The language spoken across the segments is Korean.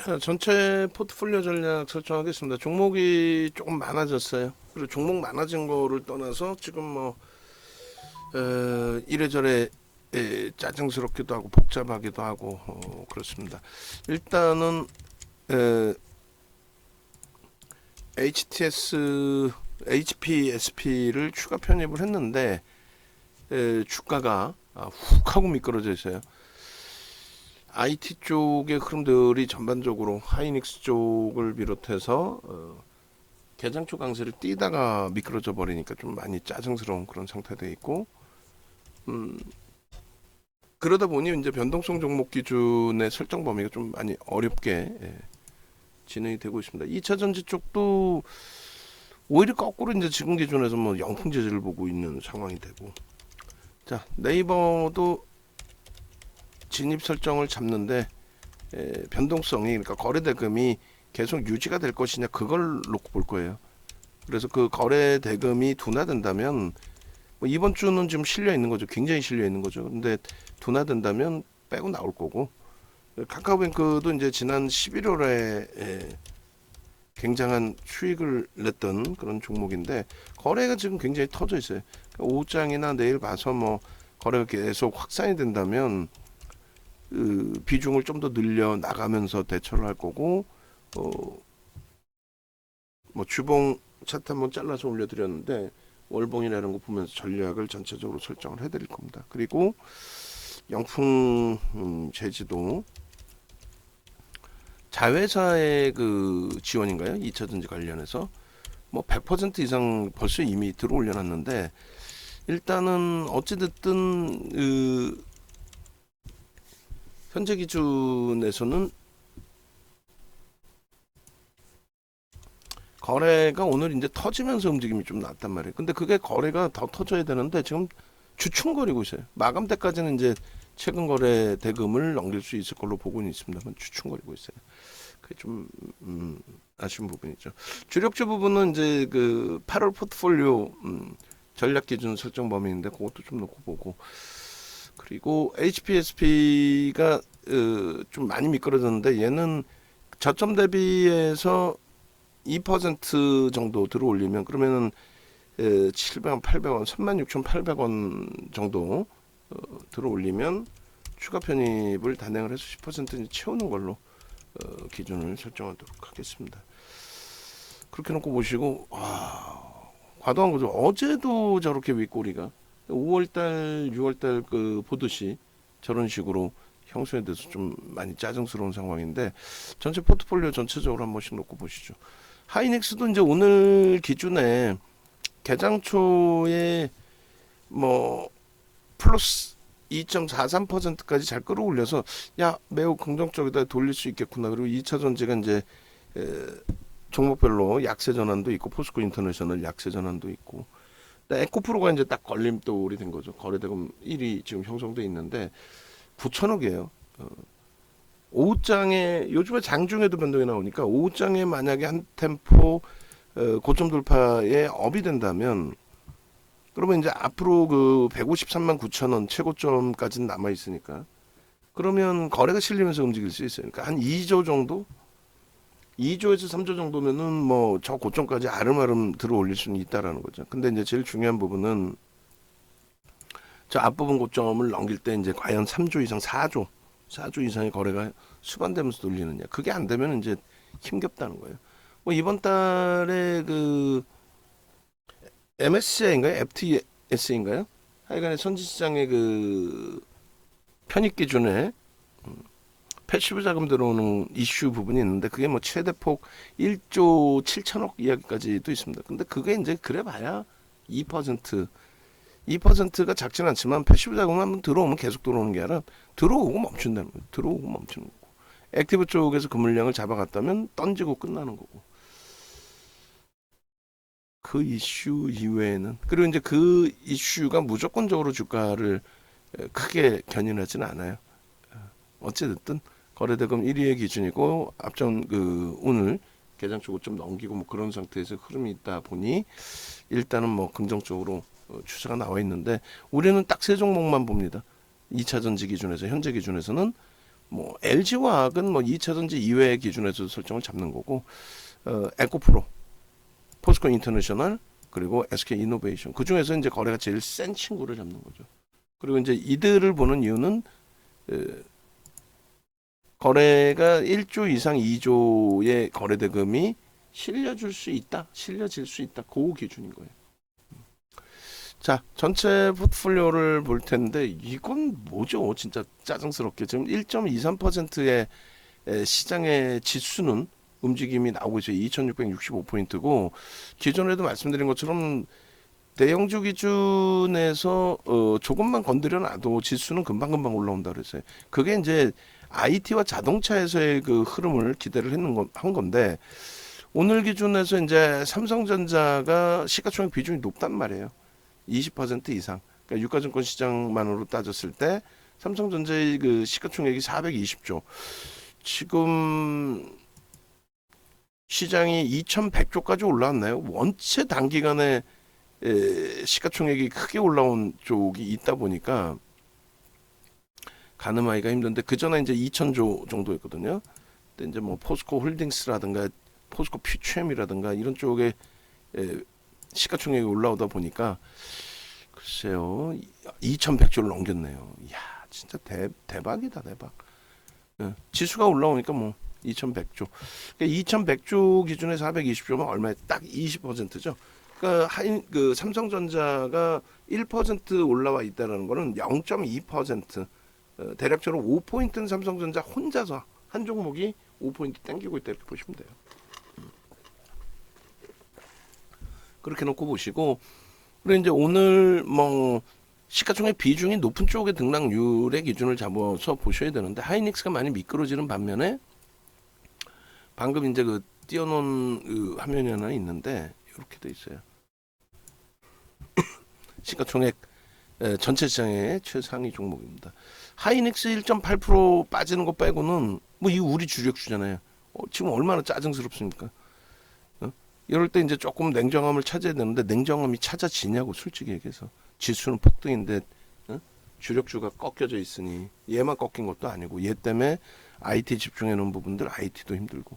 자, 전체 포트폴리오 전략 설정하겠습니다. 종목이 조금 많아졌어요. 그리고 종목 많아진 거를 떠나서 지금 뭐 이래저래 짜증스럽기도 하고 복잡하기도 하고 그렇습니다. 일단은 HTS, HPSP를 추가 편입을 했는데 주가가 훅 하고 미끄러져 있어요. IT 쪽의 흐름들이 전반적으로 하이닉스 쪽을 비롯해서 개장초 강세를 띄다가 미끄러져 버리니까 좀 많이 짜증스러운 그런 상태돼 있고, 그러다 보니 이제 변동성 종목 기준의 설정 범위가 좀 많이 어렵게 진행이 되고 있습니다. 2차 전지 쪽도 오히려 거꾸로 이제 지금 기준에서 뭐 영풍 재질을 보고 있는 상황이 되고, 자, 네이버도 진입 설정을 잡는데 변동성이, 그러니까 거래 대금이 계속 유지가 될 것이냐 그걸 놓고 볼 거예요. 그래서 그 거래 대금이 둔화된다면 뭐 이번 주는 지금 실려 있는 거죠. 굉장히 실려 있는 거죠. 근데 둔화된다면 빼고 나올 거고, 카카오뱅크도 이제 지난 11월에 굉장한 수익을 냈던 그런 종목인데 거래가 지금 굉장히 터져 있어요. 그러니까 오후장이나 내일 봐서 뭐 거래가 계속 확산이 된다면 그 비중을 좀 더 늘려 나가면서 대처를 할 거고, 뭐 주봉 차트 한번 잘라서 올려드렸는데 월봉이라는 거 보면서 전략을 전체적으로 설정을 해드릴 겁니다. 그리고 영풍 재지도 자회사의 그 지원인가요? 2차전지 관련해서 뭐 100% 이상 벌써 이미 들어 올려놨는데, 일단은 어찌됐든 현재 기준에서는 거래가 오늘 이제 터지면서 움직임이 좀 났단 말이에요. 근데 그게 거래가 더 터져야 되는데 지금 주춤거리고 있어요. 마감 때까지는 이제 최근 거래 대금을 넘길 수 있을 걸로 보고는 있습니다만 주춤거리고 있어요. 그게 좀 아쉬운 부분이죠. 주력주 부분은 이제 그 8월 포트폴리오 전략 기준 설정 범위인데 그것도 좀 놓고 보고, 그리고 HPSP가 좀 많이 미끄러졌는데 얘는 저점 대비해서 2% 정도 들어올리면, 그러면은 700원, 800원, 36,800원 정도 들어올리면 추가 편입을 단행을 해서 10% 채우는 걸로 기준을 설정하도록 하겠습니다. 그렇게 놓고 보시고, 과도한 거죠. 어제도 저렇게 윗꼬리가 5월달, 6월달 그 보듯이 저런 식으로 형성에 대해서 좀 많이 짜증스러운 상황인데, 전체 포트폴리오 전체적으로 한 번씩 놓고 보시죠. 하이닉스도 이제 오늘 기준에 개장 초에 뭐 플러스 2.43%까지 잘 끌어올려서 야 매우 긍정적이다, 돌릴 수 있겠구나. 그리고 2차 전지가 이제 종목별로 약세 전환도 있고 포스코 인터내셔널 약세 전환도 있고, 에코프로가 이제 딱 걸림돌이 된 거죠. 거래대금 1위 지금 형성돼 있는데 9천억이에요. 오후장에 요즘에 장중에도 변동이 나오니까 오후장에 만약에 한 템포 고점 돌파에 업이 된다면, 그러면 이제 앞으로 그 153만 9천 원 최고점까지는 남아 있으니까 그러면 거래가 실리면서 움직일 수 있어요. 그러니까 한 2조 정도, 2조에서 3조 정도면은 뭐 저 고점까지 아름아름 들어 올릴 수는 있다라는 거죠. 근데 이제 제일 중요한 부분은 저 앞부분 고점을 넘길 때 이제 과연 3조 이상, 4조 이상의 거래가 수반되면서 돌리느냐. 그게 안 되면 이제 힘겹다는 거예요. 뭐 이번 달에 그 MSCI인가요? FTSE인가요? 하여간에 선지시장의 그 편입 기준에 패시브 자금 들어오는 이슈 부분이 있는데 그게 뭐 최대폭 1조 7천억 이야기까지도 있습니다. 근데 그게 이제 그래 봐야 2%, 2%가 작진 않지만 패시브 자금 한번 들어오면 계속 들어오는 게 아니라 들어오고 멈춘다는 거예요. 들어오고 멈추는 거고. 액티브 쪽에서 그 물량을 잡아갔다면 던지고 끝나는 거고. 그 이슈 이외에는, 그리고 이제 그 이슈가 무조건적으로 주가를 크게 견인하지는 않아요. 어찌됐든 거래대금 1위의 기준이고 앞전 그 오늘 개장 쪽을 좀 넘기고 뭐 그런 상태에서 흐름이 있다 보니 일단은 뭐 긍정적으로 추세가 나와 있는데, 우리는 딱 세 종목만 봅니다. 2차 전지 기준에서, 현재 기준에서는 뭐 LG화학은 뭐 2차전지 이외의 기준에서 설정을 잡는 거고, 에코프로, 포스코 인터내셔널, 그리고 SK 이노베이션, 그 중에서 이제 거래가 제일 센 친구를 잡는 거죠. 그리고 이제 이들을 보는 이유는 거래가 1조 이상 2조의 거래 대금이 실려질 수 있다, 그 기준인 거예요. 자, 전체 포트폴리오를 볼 텐데 이건 뭐죠? 진짜 짜증스럽게 지금 1.23%의 시장의 지수는 움직임이 나오고 있어요. 2665포인트고, 기존에도 말씀드린 것처럼 대형주 기준에서 조금만 건드려 놔도 지수는 금방금방 올라온다 그랬어요. 그게 이제 IT와 자동차에서의 그 흐름을 기대를 한 건데, 오늘 기준에서 이제 삼성전자가 시가총액 비중이 높단 말이에요. 20% 이상. 그러니까 유가증권 시장만으로 따졌을 때 삼성전자의 그 시가총액이 420조. 지금 시장이 2100조까지 올라왔나요? 원체 단기간에 시가총액이 크게 올라온 쪽이 있다 보니까 가늠하기가 힘든데, 그 전에 이제 2000조 정도였거든요. 근데 이제 뭐 포스코 홀딩스라든가 포스코 퓨처엠이라든가 이런 쪽에 시가총액이 올라오다 보니까 글쎄요, 2100조를 넘겼네요. 이야, 진짜 대박이다, 대박. 지수가 올라오니까 뭐 2100조. 그러니까 2100조 기준에 420조면 얼마에 딱 20%죠. 그러니까 그 삼성전자가 1% 올라와 있다는 거는 0.2%, 대략적으로 5포인트는 삼성전자 혼자서 한 종목이 5포인트 땡기고 있다, 이렇게 보시면 돼요. 그렇게 놓고 보시고, 그리고 이제 오늘 뭐 시가총액 비중이 높은 쪽의 등락률의 기준을 잡아서 보셔야 되는데, 하이닉스가 많이 미끄러지는 반면에 방금 이제 그 띄워놓은 그 화면이 하나 있는데 이렇게 돼 있어요. 시가총액 전체 시장의 최상위 종목입니다. 하이닉스 1.8% 빠지는 거 빼고는 뭐 이 우리 주력주잖아요. 지금 얼마나 짜증스럽습니까? 이럴 때 이제 조금 냉정함을 찾아야 되는데, 냉정함이 찾아지냐고, 솔직히 얘기해서. 지수는 폭등인데 주력주가 꺾여져 있으니, 얘만 꺾인 것도 아니고, 얘 때문에 IT 집중해 놓은 부분들, IT도 힘들고.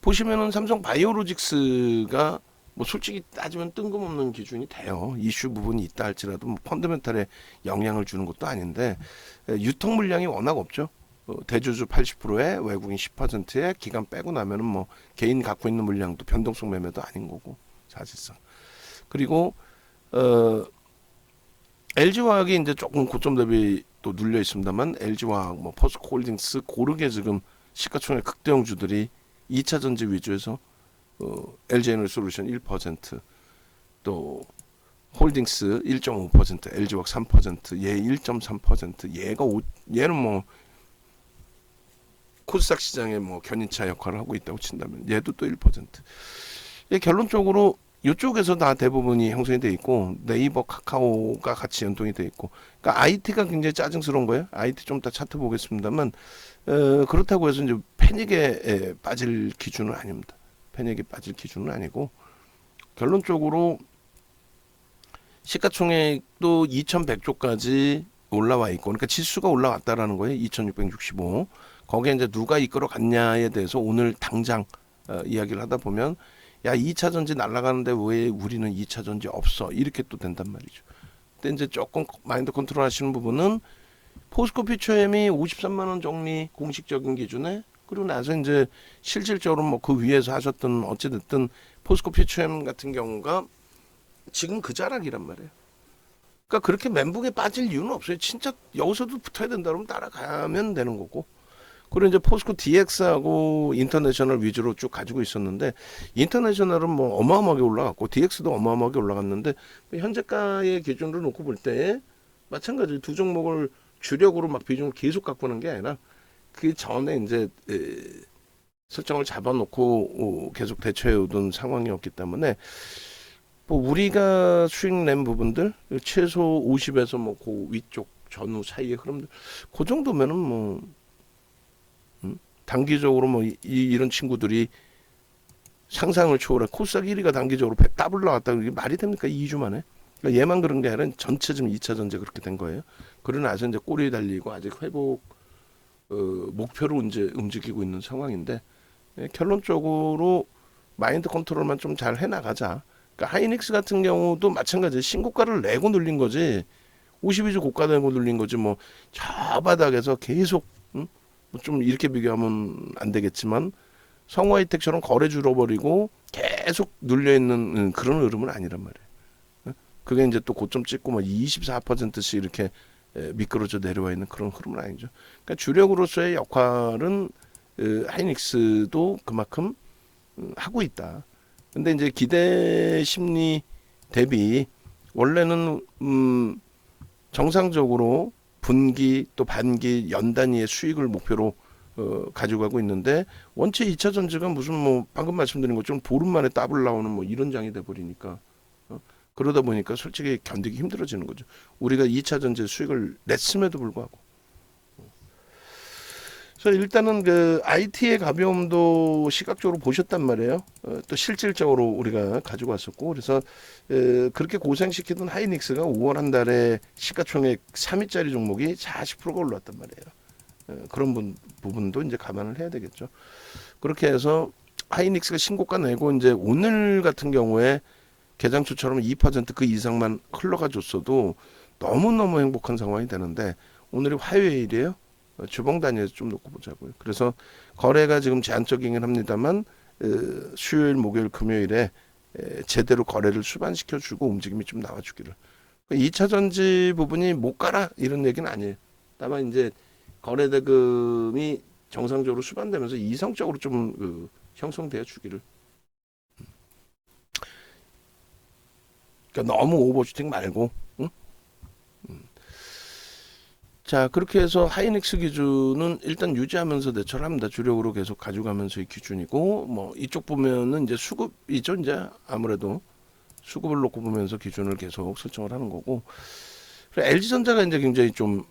보시면은 삼성 바이오로직스가 뭐 솔직히 따지면 뜬금없는 기준이 돼요. 이슈 부분이 있다 할지라도 뭐 펀더멘탈에 영향을 주는 것도 아닌데, 유통 물량이 워낙 없죠. 대주주 80%에 외국인 10%에 기간 빼고 나면은 뭐 개인 갖고 있는 물량도 변동성 매매도 아닌 거고, 사실상. 그리고 LG화학이 이제 조금 고점 대비 또 눌려 있습니다만, LG화학, 뭐 포스코홀딩스 고르게 지금 시가총액 극대형주들이 2차 전지 위주에서 LG에너지솔루션 1%, 또 홀딩스 1.5%, LG화학 3%, 얘 1.3%, 얘는 뭐 코스닥 시장의 뭐 견인차 역할을 하고 있다고 친다면 얘도 또 1%. 얘 결론적으로 이쪽에서 다 대부분이 형성이 돼 있고, 네이버, 카카오가 같이 연동이 돼 있고, 그러니까 IT가 굉장히 짜증스러운 거예요. IT 좀 더 차트 보겠습니다만, 그렇다고 해서 이제 패닉에 빠질 기준은 아닙니다. 패닉에 빠질 기준은 아니고, 결론적으로 시가총액도 2100조까지 올라와 있고, 그러니까 지수가 올라왔다라는 거예요. 2665. 거기에 이제 누가 이끌어 갔냐에 대해서 오늘 당장 이야기를 하다 보면, 야, 2차 전지 날아가는데 왜 우리는 2차 전지 없어? 이렇게 또 된단 말이죠. 근데 이제 조금 마인드 컨트롤 하시는 부분은, 포스코 퓨처엠이 53만 원 정리 공식적인 기준에, 그리고 나서 이제 실질적으로 뭐 그 위에서 하셨던 어찌됐든 포스코 퓨처엠 같은 경우가 지금 그 자락이란 말이에요. 그러니까 그렇게 멘붕에 빠질 이유는 없어요. 진짜 여기서도 붙어야 된다 그러면 따라가면 되는 거고. 그리고 이제 포스코 DX하고 인터내셔널 위주로 쭉 가지고 있었는데, 인터내셔널은 뭐 어마어마하게 올라갔고 DX도 어마어마하게 올라갔는데, 현재가의 기준으로 놓고 볼 때 마찬가지로 두 종목을 주력으로 막 비중을 계속 갖고 오는 게 아니라, 그 전에 이제 설정을 잡아놓고 계속 대처해 오던 상황이었기 때문에, 뭐 우리가 수익 낸 부분들 최소 50에서 뭐 그 위쪽 전후 사이의 흐름들, 그 정도면은 뭐 단기적으로 뭐 이런 친구들이 상상을 초월해 코스닥 1위가 단기적으로 더블 나왔다, 이게 말이 됩니까? 2주 만에. 그러니까 얘만 그런 게 아니라 전체 지금 2차 전지 그렇게 된 거예요. 그러고 나서 이제 꼬리 달리고 아직 회복 목표로 이제 움직이고 있는 상황인데 결론적으로 마인드 컨트롤만 좀 잘 해나가자. 그러니까 하이닉스 같은 경우도 마찬가지 신고가를 내고 눌린 거지 52주 고가 내고 눌린 거지 뭐 저 바닥에서 계속 뭐좀 이렇게 비교하면 안 되겠지만 성화이텍처럼 거래 줄어버리고 계속 눌려 있는 그런 흐름은 아니란 말이에요. 그게 이제 또 고점 찍고 뭐 24%씩 이렇게 미끄러져 내려와 있는 그런 흐름은 아니죠. 그러니까 주력으로서의 역할은 하이닉스도 그만큼 하고 있다. 근데 이제 기대 심리 대비 원래는 정상적으로 분기 또 반기 연 단위의 수익을 목표로 가져가고 있는데 원체 2차 전지가 무슨 뭐 방금 말씀드린 것처럼 보름 만에 더블 나오는 뭐 이런 장이 돼 버리니까 그러다 보니까 솔직히 견디기 힘들어지는 거죠. 우리가 2차 전지 수익을 냈음에도 불구하고. 그래서 일단은 그 IT의 가벼움도 시각적으로 보셨단 말이에요. 또 실질적으로 우리가 가지고 왔었고 그래서 그렇게 고생시키던 하이닉스가 5월 한 달에 시가총액 3위짜리 종목이 40%가 올랐단 말이에요. 그런 부분도 이제 감안을 해야 되겠죠. 그렇게 해서 하이닉스가 신고가 내고 이제 오늘 같은 경우에 개장초처럼 2%그 이상만 흘러가 줬어도 너무너무 행복한 상황이 되는데 오늘이 화요일이에요. 주봉 단위에서 좀 놓고 보자고요. 그래서 거래가 지금 제한적이긴 합니다만 수요일, 목요일, 금요일에 제대로 거래를 수반시켜주고 움직임이 좀 나와주기를. 2차 전지 부분이 못 가라 이런 얘기는 아니에요. 다만 이제 거래 대금이 정상적으로 수반되면서 이성적으로 좀 형성되어 주기를. 그러니까 너무 오버슈팅 말고. 응? 자 그렇게 해서 하이닉스 기준은 일단 유지하면서 대처를 합니다. 주력으로 계속 가져가면서의 기준이고 뭐 이쪽 보면은 이제 수급이죠. 이제 아무래도 수급을 놓고 보면서 기준을 계속 설정을 하는 거고 LG전자가 이제 굉장히 좀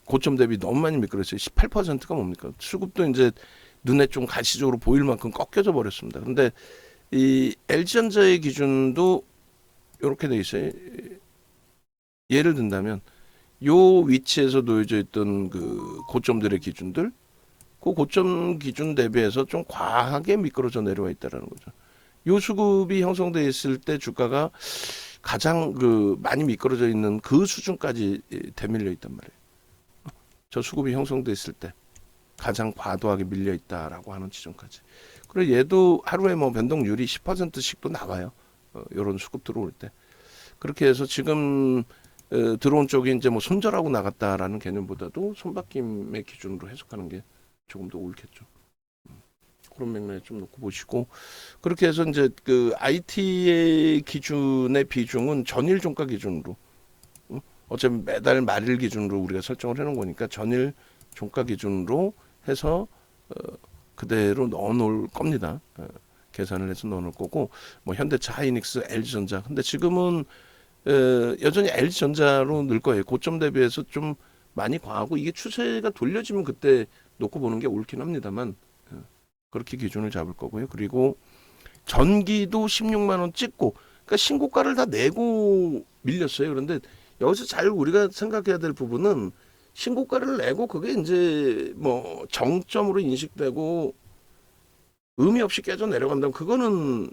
고점 대비 너무 많이 미끄러졌어요. 18%가 뭡니까? 수급도 이제 눈에 좀 가시적으로 보일 만큼 꺾여져 버렸습니다. 근데 이 LG전자의 기준도 이렇게 돼 있어요. 예를 든다면 요 위치에서 놓여져 있던 그 고점들의 기준들, 그 고점 기준 대비해서 좀 과하게 미끄러져 내려와 있다라는 거죠. 요 수급이 형성돼 있을 때 주가가 가장 많이 미끄러져 있는 그 수준까지 대밀려 있단 말이에요. 저 수급이 형성돼 있을 때 가장 과도하게 밀려 있다라고 하는 지점까지. 그리고 얘도 하루에 뭐 변동률이 10%씩도 나와요. 요런 수급 들어올 때. 그렇게 해서 지금 들어온 쪽이 이제 뭐 손절하고 나갔다라는 개념보다도 손바뀜의 기준으로 해석하는 게 조금 더 옳겠죠. 그런 맥락에 좀 놓고 보시고 그렇게 해서 이제 그 IT의 기준의 비중은 전일 종가 기준으로 어차피 매달 말일 기준으로 우리가 설정을 해놓은 거니까 전일 종가 기준으로 해서 그대로 넣어놓을 겁니다. 계산을 해서 넣어놓을 거고 뭐 현대차, 하이닉스, LG전자. 근데 지금은 여전히 LG전자로 늘 거예요. 고점 대비해서 좀 많이 과하고 이게 추세가 돌려지면 그때 놓고 보는 게 옳긴 합니다만 그렇게 기준을 잡을 거고요. 그리고 전기도 16만 원 찍고 그러니까 신고가를 다 내고 밀렸어요. 그런데 여기서 잘 우리가 생각해야 될 부분은 신고가를 내고 그게 이제 뭐 정점으로 인식되고 의미 없이 깨져 내려간다면 그거는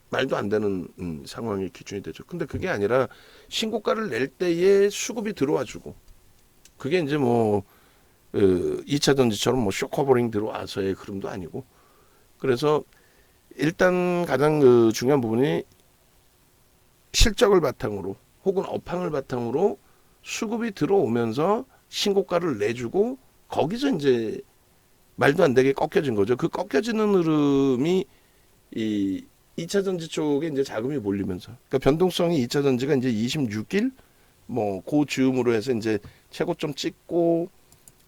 말도 안 되는 상황이 기준이 되죠. 근데 그게 아니라 신고가를 낼 때에 수급이 들어와주고 그게 이제 뭐 2차 전지처럼 뭐 쇼커버링 들어와서의 흐름도 아니고 그래서 일단 가장 중요한 부분이 실적을 바탕으로 혹은 업황을 바탕으로 수급이 들어오면서 신고가를 내주고 거기서 이제 말도 안 되게 꺾여진 거죠. 그 꺾여지는 흐름이 이 2차 전지 쪽에 이제 자금이 몰리면서 그러니까 변동성이 2차 전지가 이제 26일 뭐 고즈음으로 해서 이제 최고점 찍고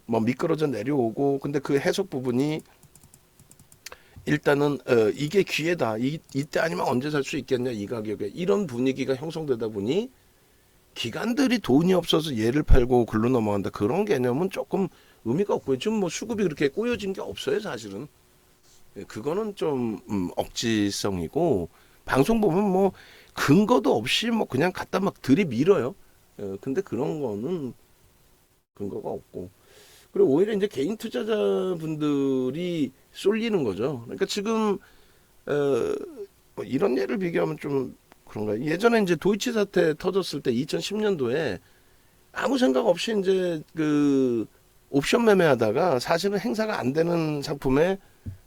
뭐 미끄러져 내려오고 근데 그 해석 부분이 일단은 이게 기회다. 이때 아니면 언제 살 수 있겠냐 이 가격에 이런 분위기가 형성되다 보니 기관들이 돈이 없어서 얘를 팔고 글로 넘어간다 그런 개념은 조금 의미가 없고요. 지금 뭐 수급이 그렇게 꼬여진 게 없어요 사실은. 그거는 좀 억지성이고 방송 보면 뭐 근거도 없이 뭐 그냥 갖다 막 들이밀어요. 근데 그런 거는 근거가 없고 그리고 오히려 이제 개인 투자자분들이 쏠리는 거죠. 그러니까 지금 뭐 이런 예를 비교하면 좀 그런가. 예전에 이제 도이치 사태 터졌을 때 2010년도에 아무 생각 없이 이제 그 옵션 매매하다가 사실은 행사가 안 되는 상품에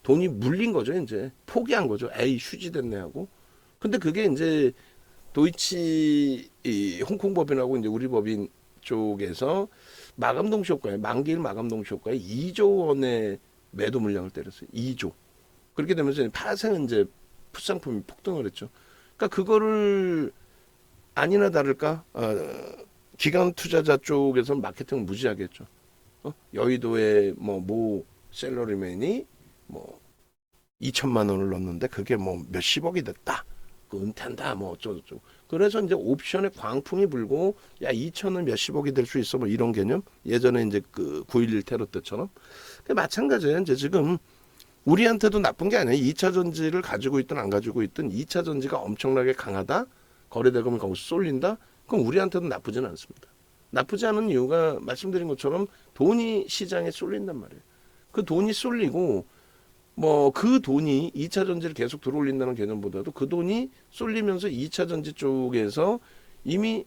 돈이 물린 거죠. 이제 포기한 거죠. 에이 휴지 됐네 하고. 근데 그게 이제 도이치 이 홍콩 법인하고 이제 우리 법인 쪽에서 마감 동시 효과에 만기일 마감 동시 효과에 2조 원의 매도 물량을 때렸어요. 2조. 그렇게 되면서 파생은 이제 풋상품이 폭등을 했죠. 그러니까 그거를 아니나 다를까 기관 투자자 쪽에서 마케팅을 무지하게 했죠. 여의도에 모 셀러리맨이 뭐 2천만 원을 넣었는데 그게 뭐 몇십억이 됐다. 그 은퇴한다 뭐 어쩌고저쩌고. 그래서 이제 옵션에 광풍이 불고 야 2천은 몇십억이 될 수 있어 뭐 이런 개념. 예전에 이제 그 9.11 테러 때처럼. 마찬가지예요. 이제 지금 우리한테도 나쁜 게 아니에요. 2차 전지를 가지고 있든 안 가지고 있든 2차 전지가 엄청나게 강하다. 거래대금이 거기서 쏠린다. 그럼 우리한테도 나쁘지는 않습니다. 나쁘지 않은 이유가 말씀드린 것처럼 돈이 시장에 쏠린단 말이에요. 그 돈이 쏠리고 뭐 그 돈이 2차 전지를 계속 들어올린다는 개념보다도 그 돈이 쏠리면서 2차 전지 쪽에서 이미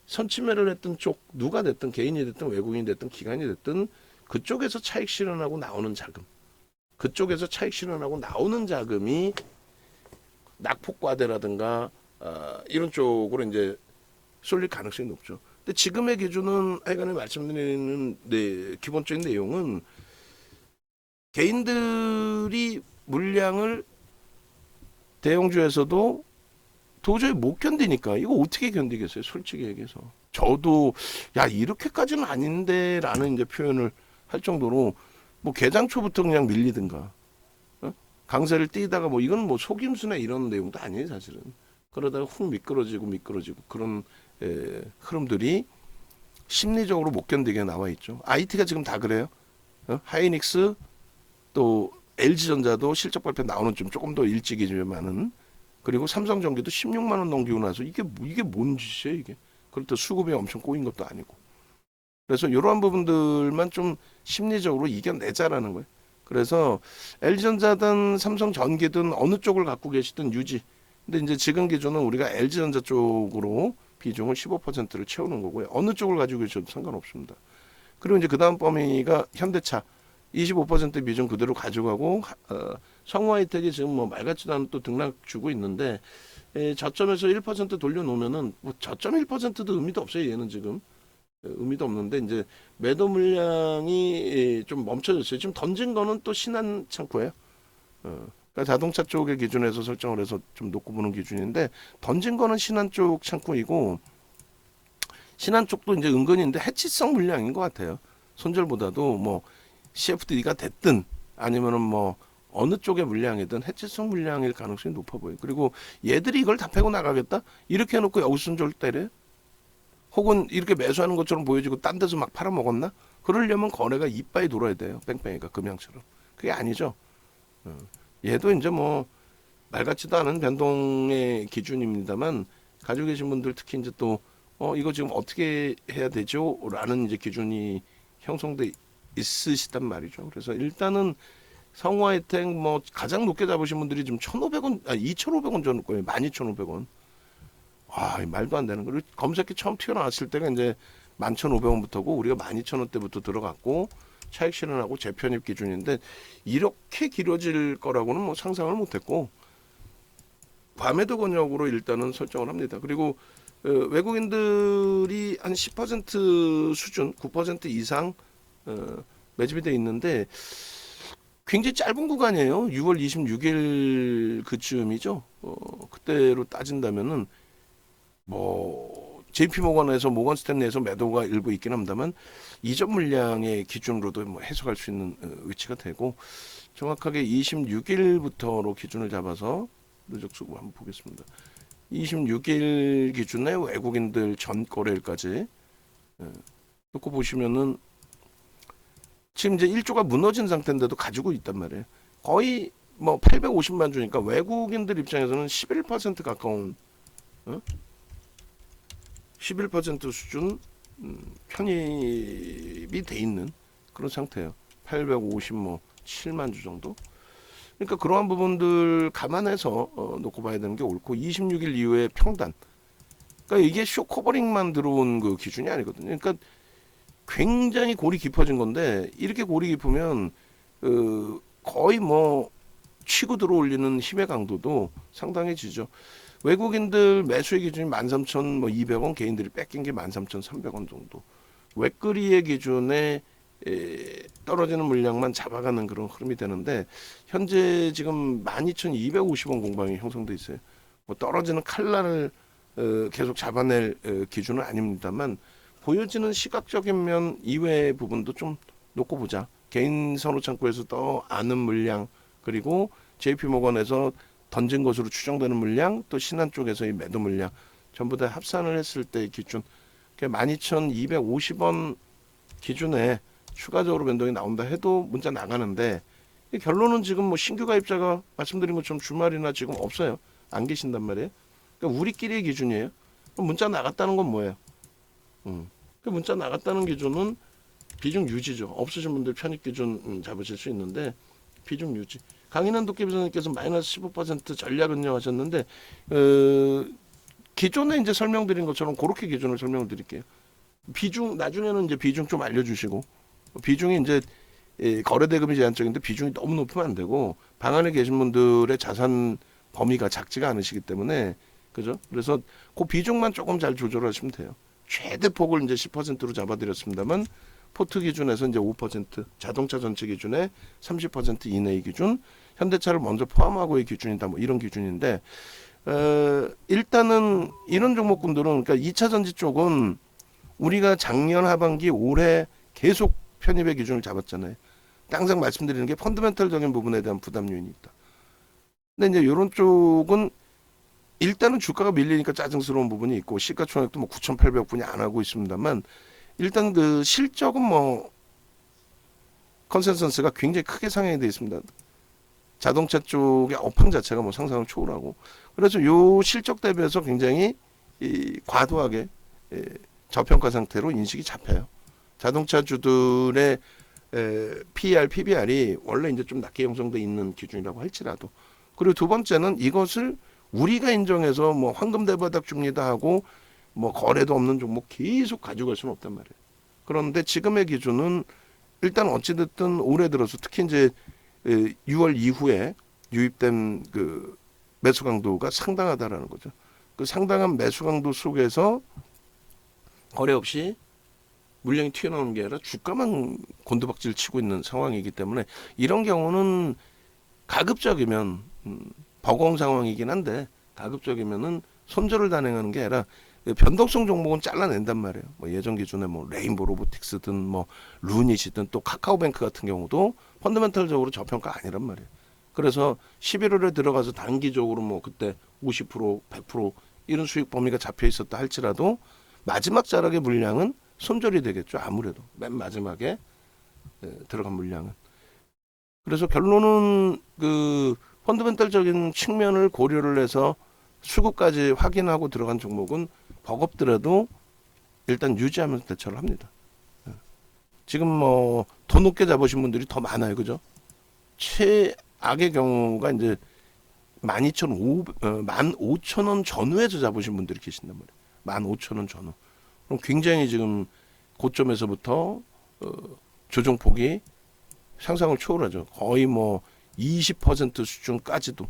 선취매를 했던 쪽 누가 됐든 개인이 됐든 외국인이 됐든 기관이 됐든 그쪽에서 차익 실현하고 나오는 자금 그쪽에서 차익 실현하고 나오는 자금이 낙폭과대라든가 이런 쪽으로 이제 쏠릴 가능성이 높죠. 근데 지금의 기준은 하여간에 말씀드리는 기본적인 내용은 개인들이 물량을 대형주에서도 도저히 못 견디니까 이거 어떻게 견디겠어요? 솔직히 얘기해서 저도 야 이렇게까지는 아닌데라는 이제 표현을 할 정도로 뭐 개장 초부터 그냥 밀리든가 강세를 띄다가 뭐 이건 뭐 속임수나 이런 내용도 아니에요 사실은. 그러다가 훅 미끄러지고 그런 흐름들이 심리적으로 못 견디게 나와 있죠. IT가 지금 다 그래요. 하이닉스 또 LG전자도 실적 발표 나오는 좀 조금 더 일찍이지만은 그리고 삼성전기도 16만 원 넘기고 나서 이게 뭔 짓이에요 이게. 그렇다 수급이 엄청 꼬인 것도 아니고. 그래서 이러한 부분들만 좀 심리적으로 이겨내자라는 거예요. 그래서 LG전자든 삼성전기든 어느 쪽을 갖고 계시든 유지. 근데 이제 지금 기준은 우리가 LG전자 쪽으로 비중을 15%를 채우는 거고요. 어느 쪽을 가지고 계셔도 상관없습니다. 그리고 이제 그 다음 범위가 현대차 25% 비중 그대로 가져가고 성우하이텍이 지금 뭐 말 같지도 않은 또 등락 주고 있는데 저점에서 1% 돌려놓으면은 뭐 저점 1%도 의미도 없어요. 얘는 지금 의미도 없는데 이제 매도 물량이 좀 멈춰졌어요. 지금 던진 거는 또 신한 창고예요. 그러니까 자동차 쪽의 기준에서 설정을 해서 좀 놓고 보는 기준인데 던진 거는 신한 쪽 창고이고 신한 쪽도 이제 은근히 해치성 물량인 것 같아요. 손절보다도 뭐 CFD가 됐든 아니면은 뭐 어느 쪽의 물량이든 해치성 물량일 가능성이 높아 보여요. 그리고 얘들이 이걸 다 패고 나가겠다? 이렇게 해놓고 여기서 손절 때려? 혹은 이렇게 매수하는 것처럼 보여지고 딴 데서 막 팔아먹었나? 그러려면 거래가 이빠이 돌아야 돼요. 뺑뺑이가 금양처럼. 그게 아니죠. 얘도 이제 뭐 말 같지도 않은 변동의 기준입니다만 가지고 계신 분들 특히 이제 또 이거 지금 어떻게 해야 되죠? 라는 이제 기준이 형성돼 있으시단 말이죠. 그래서 일단은 성우하이텍 뭐 가장 높게 잡으신 분들이 지금 1,500원, 2,500원 전 거예요. 12,500원. 와, 말도 안 되는 거. 검색기 처음 튀어나왔을 때가 이제 11,500원부터고 우리가 12,000원대부터 들어갔고 차익 실현하고 재편입 기준인데 이렇게 길어질 거라고는 뭐 상상을 못했고 과매도 권역으로 일단은 설정을 합니다. 그리고 외국인들이 한 10% 수준, 9% 이상 매집이 돼 있는데 굉장히 짧은 구간이에요. 6월 26일 그쯤이죠. 그때로 따진다면은 뭐 JP모건에서 모건 스탠리에서 매도가 일부 있긴 합니다만 이전 물량의 기준으로도 뭐 해석할 수 있는 위치가 되고 정확하게 26일부터로 기준을 잡아서 누적 수급 한번 보겠습니다. 26일 기준에 외국인들 전 거래일까지 놓고 보시면은 지금 이제 1조가 무너진 상태인데도 가지고 있단 말이에요. 거의 뭐 850만 주니까 외국인들 입장에서는 11% 가까운 11% 수준 편입이 돼 있는 그런 상태예요. 850 뭐 7만 주 정도. 그러니까 그러한 부분들 감안해서 놓고 봐야 되는 게 옳고 26일 이후에 평단. 그러니까 이게 쇼 커버링만 들어온 그 기준이 아니거든요. 그러니까 굉장히 골이 깊어진 건데 이렇게 골이 깊으면 거의 뭐 치고 들어올리는 힘의 강도도 상당해지죠. 외국인들 매수의 기준이 13,200원, 개인들이 뺏긴 게 13,300원 정도. 웹거리의 기준에 떨어지는 물량만 잡아가는 그런 흐름이 되는데 현재 지금 12,250원 공방이 형성돼 있어요. 뭐 떨어지는 칼날을 계속 잡아낼 기준은 아닙니다만 보여지는 시각적인 면 이외의 부분도 좀 놓고 보자. 개인 선호창구에서 더 아는 물량 그리고 JP모건에서 던진 것으로 추정되는 물량 또 신한 쪽에서의 매도 물량 전부 다 합산을 했을 때의 기준 12,250원 기준에 추가적으로 변동이 나온다 해도 문자 나가는데 결론은 지금 뭐 신규 가입자가 말씀드린 것처럼 주말이나 지금 없어요. 안 계신단 말이에요. 그러니까 우리끼리의 기준이에요. 그럼 문자 나갔다는 건 뭐예요? 그 문자 나갔다는 기준은 비중 유지죠. 없으신 분들 편입 기준 잡으실 수 있는데 비중 유지. 강인한 도깨비선님께서 마이너스 15% 전략은요 하셨는데 기존에 이제 설명드린 것처럼 그렇게 기준을 설명드릴게요. 비중 나중에는 이제 비중 좀 알려주시고 비중이 이제 거래 대금이 제한적인데 비중이 너무 높으면 안 되고 방 안에 계신 분들의 자산 범위가 작지가 않으시기 때문에 그죠? 그래서 그 비중만 조금 잘 조절하시면 돼요. 최대 폭을 이제 10%로 잡아드렸습니다만 포트 기준에서 이제 5% 자동차 전체 기준에 30% 이내의 기준 현대차를 먼저 포함하고의 기준이다 뭐 이런 기준인데 일단은 이런 종목군들은 그러니까 2차 전지 쪽은 우리가 작년 하반기 올해 계속 편입의 기준을 잡았잖아요. 항상 말씀드리는 게 펀더멘털적인 부분에 대한 부담 요인이 있다. 근데 이제 이런 쪽은 일단은 주가가 밀리니까 짜증스러운 부분이 있고 시가총액도 뭐 9,800분이 안 하고 있습니다만 일단 그 실적은 뭐 컨센서스가 굉장히 크게 상향이 되어 있습니다. 자동차 쪽의 업황 자체가 뭐 상상을 초월하고 그래서 요 실적 대비해서 굉장히 과도하게 저평가 상태로 인식이 잡혀요. 자동차주들의 PER, PBR이 원래 이제 좀 낮게 형성돼 있는 기준이라고 할지라도 그리고 두 번째는 이것을 우리가 인정해서 뭐 황금 대바닥 줍니다 하고 뭐 거래도 없는 종목 계속 가져갈 수는 없단 말이에요. 그런데 지금의 기준은 일단 어찌됐든 올해 들어서 특히 이제 6월 이후에 유입된 그 매수 강도가 상당하다라는 거죠. 그 상당한 매수 강도 속에서 거래 없이 물량이 튀어나오는 게 아니라 주가만 곤두박질 치고 있는 상황이기 때문에 이런 경우는 가급적이면 버거운 상황이긴 한데 가급적이면은 손절을 단행하는 게 아니라 변동성 종목은 잘라낸단 말이에요. 뭐 예전 기준에 뭐 레인보 로보틱스든 뭐 루닛이든 또 카카오뱅크 같은 경우도 펀더멘털적으로 저평가 아니란 말이에요. 그래서 11월에 들어가서 단기적으로 뭐 그때 50%, 100% 이런 수익 범위가 잡혀 있었다 할지라도 마지막 자락의 물량은 손절이 되겠죠. 아무래도 맨 마지막에 들어간 물량은. 그래서 결론은 그 펀더멘털적인 측면을 고려를 해서 수급까지 확인하고 들어간 종목은 버겁더라도 일단 유지하면서 대처를 합니다. 지금 뭐 더 높게 잡으신 분들이 더 많아요. 그죠? 최악의 경우가 이제 15,000원 전후에서 잡으신 분들이 계신단 말이에요. 15,000원 전후. 그럼 굉장히 지금 고점에서부터 조정폭이 상상을 초월하죠. 거의 뭐 20% 수준까지도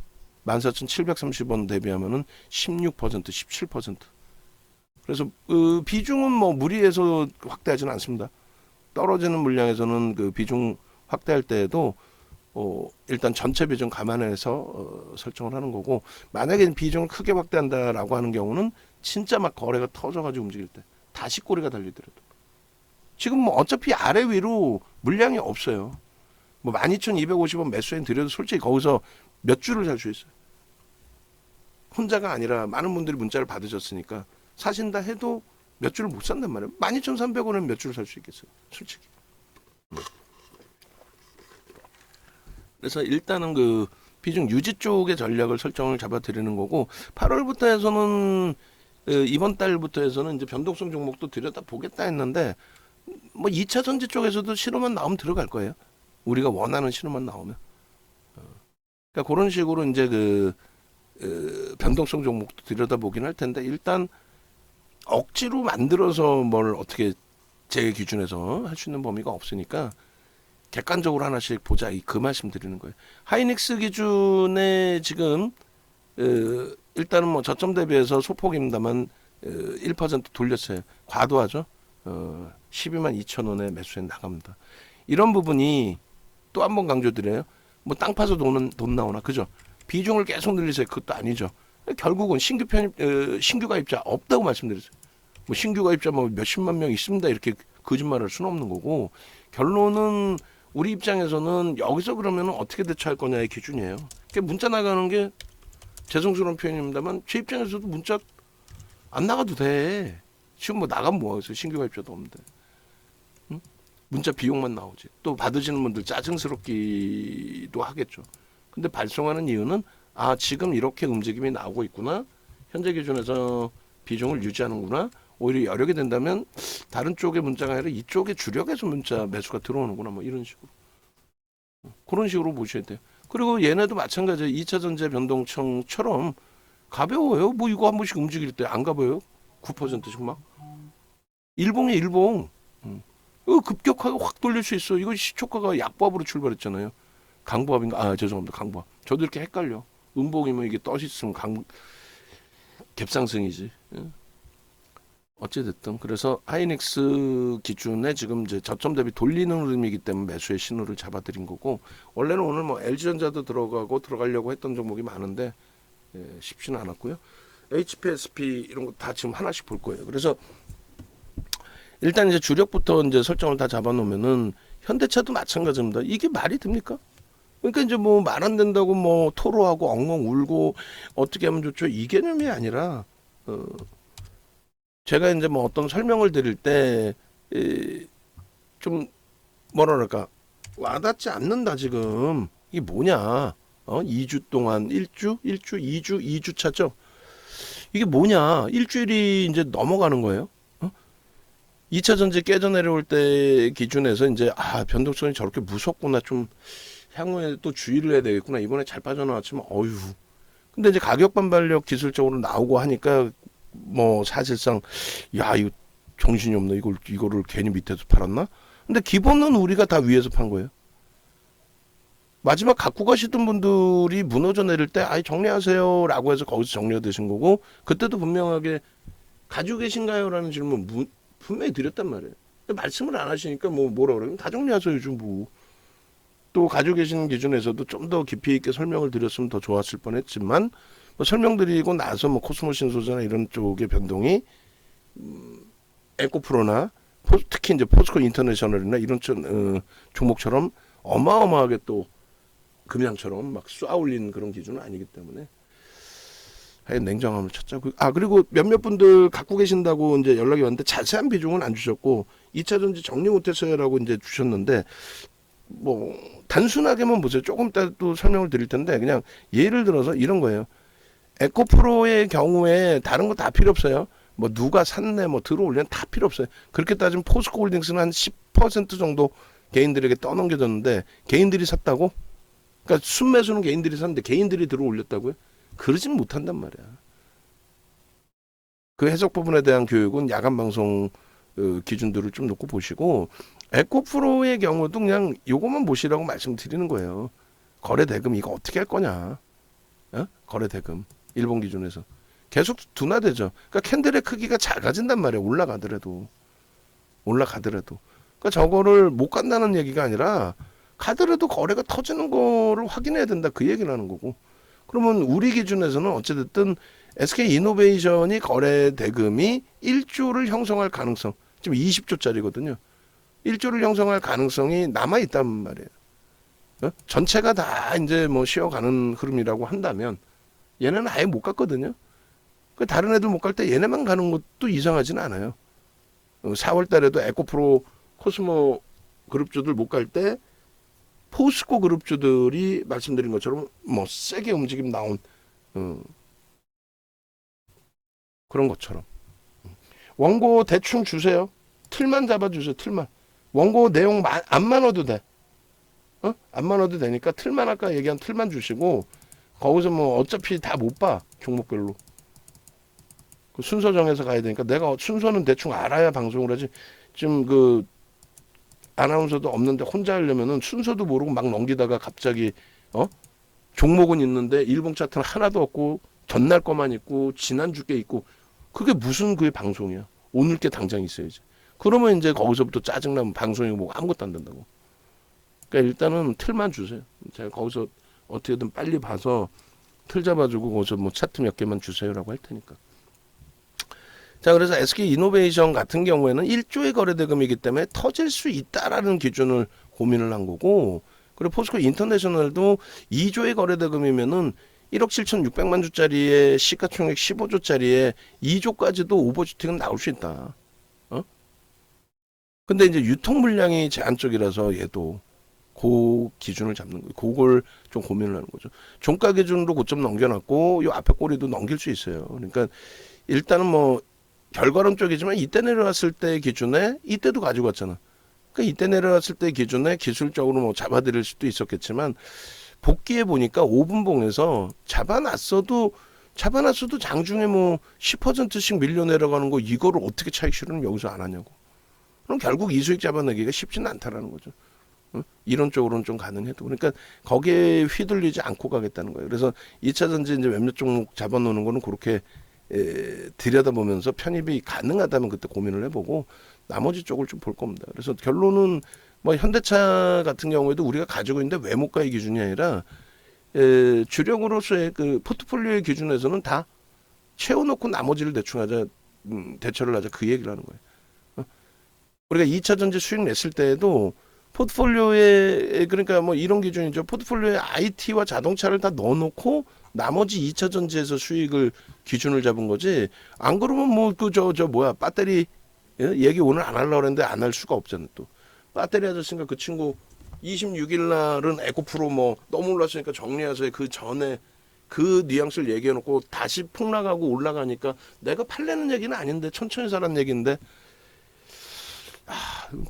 14,730원 대비하면은 16%, 17%. 그래서 그 비중은 뭐 무리해서 확대하지는 않습니다. 떨어지는 물량에서는 그 비중 확대할 때에도 일단 전체 비중 감안해서 설정을 하는 거고 만약에 비중을 크게 확대한다라고 하는 경우는 진짜 막 거래가 터져가지고 움직일 때 다시 꼬리가 달리더라도 지금 뭐 어차피 아래 위로 물량이 없어요. 뭐 12,250원 매수엔 드려도 솔직히 거기서 몇 주를 살 수 있어요. 혼자가 아니라 많은 분들이 문자를 받으셨으니까 사신다 해도 몇 주를 못 산단 말이에요. 12,300원은 몇 주를 살 수 있겠어요. 솔직히. 그래서 일단은 그 비중 유지 쪽의 전략을 설정을 잡아드리는 거고 8월부터 해서는 이번 달부터 해서는 이제 변동성 종목도 들여다 보겠다 했는데 뭐 2차 전지 쪽에서도 신호만 나오면 들어갈 거예요. 우리가 원하는 신호만 나오면. 그러니까 그런 식으로 이제 변동성 종목도 들여다보긴 할 텐데 일단 억지로 만들어서 뭘 어떻게 제 기준에서 할 수 있는 범위가 없으니까 객관적으로 하나씩 보자 그 말씀 드리는 거예요. 하이닉스 기준에 지금 일단은 뭐 저점 대비해서 소폭입니다만 1% 돌렸어요. 과도하죠. 12만 2천 원에 매수해 나갑니다. 이런 부분이 또 한 번 강조드려요. 뭐 땅 파서 돈 나오나 그죠? 비중을 계속 늘리세요. 그것도 아니죠. 결국은 신규 가입자 없다고 말씀드렸어요. 뭐 신규 가입자 뭐 몇십만 명 있습니다. 이렇게 거짓말할 수는 없는 거고 결론은 우리 입장에서는 여기서 그러면 어떻게 대처할 거냐의 기준이에요. 문자 나가는 게 죄송스러운 표현입니다만 제 입장에서도 문자 안 나가도 돼. 지금 뭐 나가면 뭐하겠어요. 신규 가입자도 없는데. 응? 문자 비용만 나오지. 또 받으시는 분들 짜증스럽기도 하겠죠. 근데 발송하는 이유는 지금 이렇게 움직임이 나오고 있구나. 현재 기준에서 비중을 유지하는구나. 오히려 여력이 된다면 다른 쪽의 문자가 아니라 이쪽에 주력에서 문자 매수가 들어오는구나. 뭐 이런 식으로. 그런 식으로 보셔야 돼요. 그리고 얘네도 마찬가지예요. 2차 전지 변동청처럼 가벼워요. 뭐 이거 한 번씩 움직일 때 안 가벼워요? 9%씩 막. 일봉에 일봉. 이거 급격하게 확 돌릴 수 있어. 이거 시초가가 약보합으로 출발했잖아요. 강보합인가? 죄송합니다. 강보합. 저도 이렇게 헷갈려. 음봉이면 이게 떠 있으면 갭상승이지. 어찌됐든 그래서 하이닉스 기준에 지금 이제 저점 대비 돌리는 흐름이기 때문에 매수의 신호를 잡아드린 거고 원래는 오늘 뭐 LG전자도 들어가려고 했던 종목이 많은데 쉽지는 않았고요. HPSP 이런 거 다 지금 하나씩 볼 거예요. 그래서 일단 이제 주력부터 이제 설정을 다 잡아놓으면은 현대차도 마찬가지입니다. 이게 말이 됩니까? 그러니까 이제 뭐 말 안 된다고 뭐 토로하고 엉엉 울고 어떻게 하면 좋죠? 이 개념이 아니라 제가 이제 뭐 어떤 설명을 드릴 때 좀 뭐라 그럴까 와닿지 않는다 지금 이게 뭐냐 2주 동안 1주 2주 차죠 이게 뭐냐 일주일이 이제 넘어가는 거예요 2차 전지 깨져 내려올 때 기준에서 이제 변동성이 저렇게 무섭구나 좀 향후에 또 주의를 해야 되겠구나 이번에 잘 빠져나왔지만 어휴 근데 이제 가격 반발력 기술적으로 나오고 하니까 뭐 사실상 야 이거 정신이 없네 이거를 괜히 밑에서 팔았나? 근데 기본은 우리가 다 위에서 판 거예요. 마지막 갖고 가시던 분들이 무너져 내릴 때 정리하세요라고 해서 거기서 정리가 되신 거고 그때도 분명하게 가지고 계신가요라는 질문 분명히 드렸단 말이에요. 근데 말씀을 안 하시니까 뭐라 그러면 다 정리하세요 요즘 뭐. 또 가지고 계시는 기준에서도 좀 더 깊이 있게 설명을 드렸으면 더 좋았을 뻔했지만 뭐 설명드리고 나서 뭐 코스모 신소재나 이런 쪽의 변동이 에코프로나 특히 이제 포스코 인터내셔널이나 이런 종목처럼 어마어마하게 또 금양처럼 막 쏘아올린 그런 기준은 아니기 때문에 하여간 냉정함을 찾자고 그리고 몇몇 분들 갖고 계신다고 이제 연락이 왔는데 자세한 비중은 안 주셨고 2차 전지 정리 못했어요라고 이제 주셨는데 뭐 단순하게만 보세요. 조금 이따 또 설명을 드릴 텐데 그냥 예를 들어서 이런 거예요. 에코프로의 경우에 다른 거 다 필요 없어요. 뭐 누가 샀네 뭐 들어올려는 다 필요 없어요. 그렇게 따지면 포스코홀딩스는 한 10% 정도 개인들에게 떠넘겨졌는데 개인들이 샀다고? 그러니까 순매수는 개인들이 샀는데 개인들이 들어올렸다고요? 그러진 못한단 말이야. 그 해석 부분에 대한 교육은 야간 방송 기준들을 좀 놓고 보시고 에코프로의 경우도 그냥 요것만 보시라고 말씀드리는 거예요. 거래 대금 이거 어떻게 할 거냐? 거래 대금 일본 기준에서 계속 둔화되죠. 그러니까 캔들의 크기가 작아진단 말이에요. 올라가더라도. 그러니까 저거를 못 간다는 얘기가 아니라 가더라도 거래가 터지는 거를 확인해야 된다. 그 얘기를 하는 거고. 그러면 우리 기준에서는 어찌됐든 SK이노베이션이 거래 대금이 1조를 형성할 가능성 지금 20조짜리거든요. 1조를 형성할 가능성이 남아있단 말이에요. 전체가 다 이제 뭐 쉬어가는 흐름이라고 한다면 얘네는 아예 못 갔거든요. 다른 애들 못 갈 때 얘네만 가는 것도 이상하지는 않아요. 4월 달에도 에코프로 코스모 그룹주들 못 갈 때 포스코 그룹주들이 말씀드린 것처럼 뭐 세게 움직임 나온 그런 것처럼 원고 대충 주세요. 틀만 잡아주세요. 틀만. 원고 내용 안 많아도 돼. 안 많아도 되니까 틀만 아까 얘기한 틀만 주시고 거기서 뭐 어차피 다 못 봐. 종목별로. 그 순서 정해서 가야 되니까 내가 순서는 대충 알아야 방송을 하지. 지금 그 아나운서도 없는데 혼자 하려면은 순서도 모르고 막 넘기다가 갑자기 종목은 있는데 일봉 차트는 하나도 없고 전날 거만 있고 지난주 게 있고 그게 무슨 그게 방송이야. 오늘 게 당장 있어야지. 그러면 이제 거기서부터 짜증나면 방송이 뭐 아무것도 안 된다고. 그러니까 일단은 틀만 주세요. 제가 거기서 어떻게든 빨리 봐서 틀 잡아주고 거기서 뭐 차트 몇 개만 주세요라고 할 테니까. 자, 그래서 SK이노베이션 같은 경우에는 1조의 거래대금이기 때문에 터질 수 있다라는 기준을 고민을 한 거고, 그리고 포스코 인터내셔널도 2조의 거래대금이면은 1억 7,600만 주짜리에 시가총액 15조짜리에 2조까지도 오버슈팅은 나올 수 있다. 근데 이제 유통 물량이 제한적이라서 얘도 그 기준을 잡는 거예요. 그걸 좀 고민을 하는 거죠. 종가 기준으로 고점 넘겨놨고 이 앞에 꼬리도 넘길 수 있어요. 그러니까 일단은 뭐 결과론 쪽이지만 이때 내려왔을 때 기준에 이때도 가지고 왔잖아. 그러니까 이때 내려왔을 때 기준에 기술적으로 뭐 잡아드릴 수도 있었겠지만 복귀해 보니까 5분봉에서 잡아놨어도 장중에 뭐 10%씩 밀려 내려가는 거 이거를 어떻게 차익 실현을 여기서 안 하냐고. 그럼 결국 이수익 잡아내기가 쉽지는 않다라는 거죠. 이론적으로는 좀 가능해도. 그러니까 거기에 휘둘리지 않고 가겠다는 거예요. 그래서 2차 전지 이제 몇몇 종목 잡아놓는 거는 그렇게 들여다보면서 편입이 가능하다면 그때 고민을 해보고 나머지 쪽을 좀 볼 겁니다. 그래서 결론은 뭐 현대차 같은 경우에도 우리가 가지고 있는데 외모가의 기준이 아니라 주력으로서의 그 포트폴리오의 기준에서는 다 채워놓고 나머지를 대충하자, 대처를 하자 그 얘기를 하는 거예요. 우리가 2차 전지 수익 냈을 때에도 포트폴리오에 그러니까 뭐 이런 기준이죠. 포트폴리오에 IT와 자동차를 다 넣어놓고 나머지 2차 전지에서 수익을 기준을 잡은 거지. 안 그러면 뭐 그 저 뭐야 배터리 얘기 오늘 안 하려고 했는데 안 할 수가 없잖아 또. 배터리 아저씨가 그 친구 26일 날은 에코프로 뭐 너무 올랐으니까 정리해서 그 전에 그 뉘앙스를 얘기해놓고 다시 폭락하고 올라가니까 내가 팔려는 얘기는 아닌데 천천히 사란 얘기인데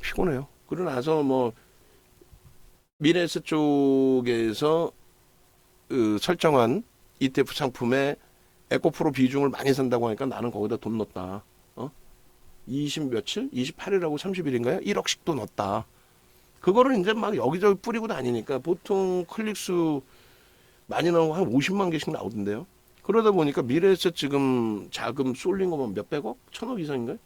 피곤해요. 그러고 나서 뭐 미래에셋 쪽에서 설정한 ETF 상품에 에코프로 비중을 많이 산다고 하니까 나는 거기다 돈 넣었다. 20 며칠? 28일하고 30일인가요? 1억씩도 넣었다. 그거를 이제 막 여기저기 뿌리고 다니니까 보통 클릭수 많이 나오고 한 50만 개씩 나오던데요. 그러다 보니까 미래에셋 지금 자금 쏠린 거면 몇백억? 천억 이상인가요?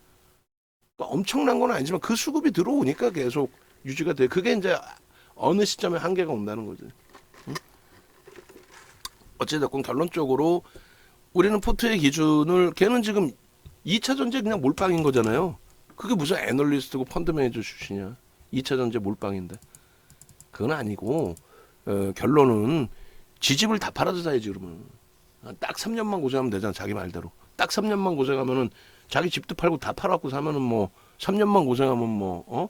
그러니까 엄청난 건 아니지만 그 수급이 들어오니까 계속 유지가 돼. 그게 이제 어느 시점에 한계가 온다는 거지. 어찌됐건 결론적으로 우리는 포트의 기준을 걔는 지금 2차 전지에 그냥 몰빵인 거잖아요. 그게 무슨 애널리스트고 펀드 매니저 출신이야. 2차 전지 몰빵인데. 그건 아니고 결론은 지집을 다 팔아서 사야지 그러면. 딱 3년만 고생하면 되잖아. 자기 말대로. 딱 3년만 고생하면은 자기 집도 팔고 다 팔았고 사면은 뭐 3년만 고생하면 뭐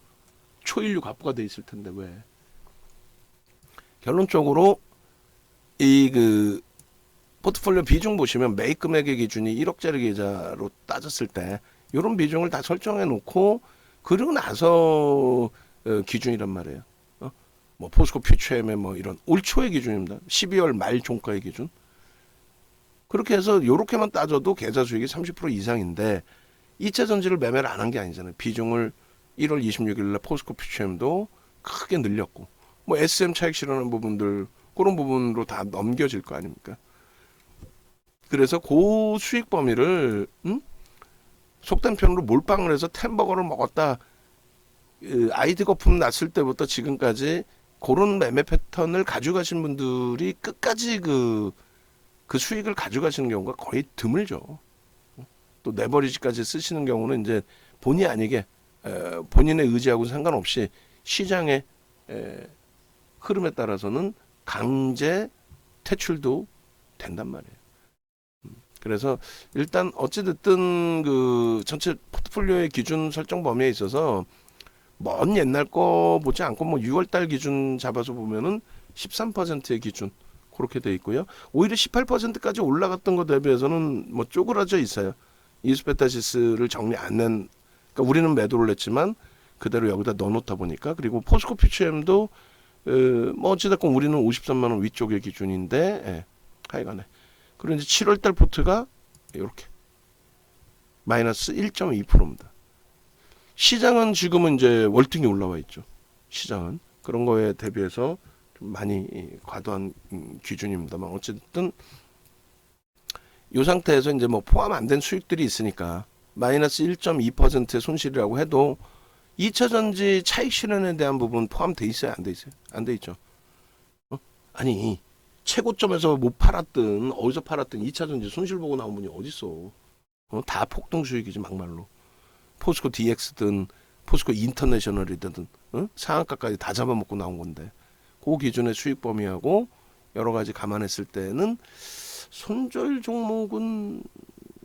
초일류 갑부가 돼 있을 텐데 왜. 결론적으로 이 그 포트폴리오 비중 보시면 매입 금액의 기준이 1억짜리 계좌로 따졌을 때 이런 비중을 다 설정해 놓고 그러고 나서 기준이란 말이에요. 뭐 포스코 퓨처엠의 뭐 이런 올 초의 기준입니다. 12월 말 종가의 기준. 그렇게 해서 요렇게만 따져도 계좌 수익이 30% 이상인데 2차 전지를 매매를 안 한 게 아니잖아요. 비중을 1월 26일 날 포스코 퓨처엠도 크게 늘렸고 뭐 SM 차익 실현하는 부분들 그런 부분으로 다 넘겨질 거 아닙니까? 그래서 그 수익 범위를 속된 편으로 몰빵을 해서 템버거를 먹었다. 아이디 거품 났을 때부터 지금까지 그런 매매 패턴을 가져가신 분들이 끝까지 그 수익을 가져가시는 경우가 거의 드물죠. 또 레버리지까지 쓰시는 경우는 이제 본의 아니게 본인의 의지하고는 상관없이 시장의 흐름에 따라서는 강제 퇴출도 된단 말이에요. 그래서 일단 어찌됐든 그 전체 포트폴리오의 기준 설정 범위에 있어서 먼 옛날 거 보지 않고 뭐 6월달 기준 잡아서 보면은 13%의 기준 그렇게 돼 있고요. 오히려 18%까지 올라갔던 거 대비해서는 뭐 쪼그라져 있어요. 이수페타시스를 정리 안 낸 그러니까 우리는 매도를 했지만 그대로 여기다 넣어놓다 보니까. 그리고 포스코 퓨처엠도 뭐 어찌됐건 우리는 53만 원 위쪽의 기준인데, 예, 하여간에. 그리고 이제 7월달 포트가 이렇게 마이너스 1.2%입니다. 시장은 지금은 이제 월등히 올라와 있죠. 시장은 그런 거에 대비해서 좀 많이 과도한 기준입니다만, 어쨌든 이 상태에서 이제 뭐 포함 안 된 수익들이 있으니까 마이너스 1.2%의 손실이라고 해도 2차 전지 차익 실현에 대한 부분 포함돼 있어요, 안 돼 있어요? 안 돼 있죠. 아니, 최고점에서 못 팔았든 어디서 팔았든 2차 전지 손실 보고 나온 분이 어딨어. 다 폭등 수익이지 막말로. 포스코 DX든 포스코 인터내셔널이든 상한가까지 다 잡아먹고 나온 건데, 그 기준의 수익 범위하고 여러 가지 감안했을 때는 손절 종목은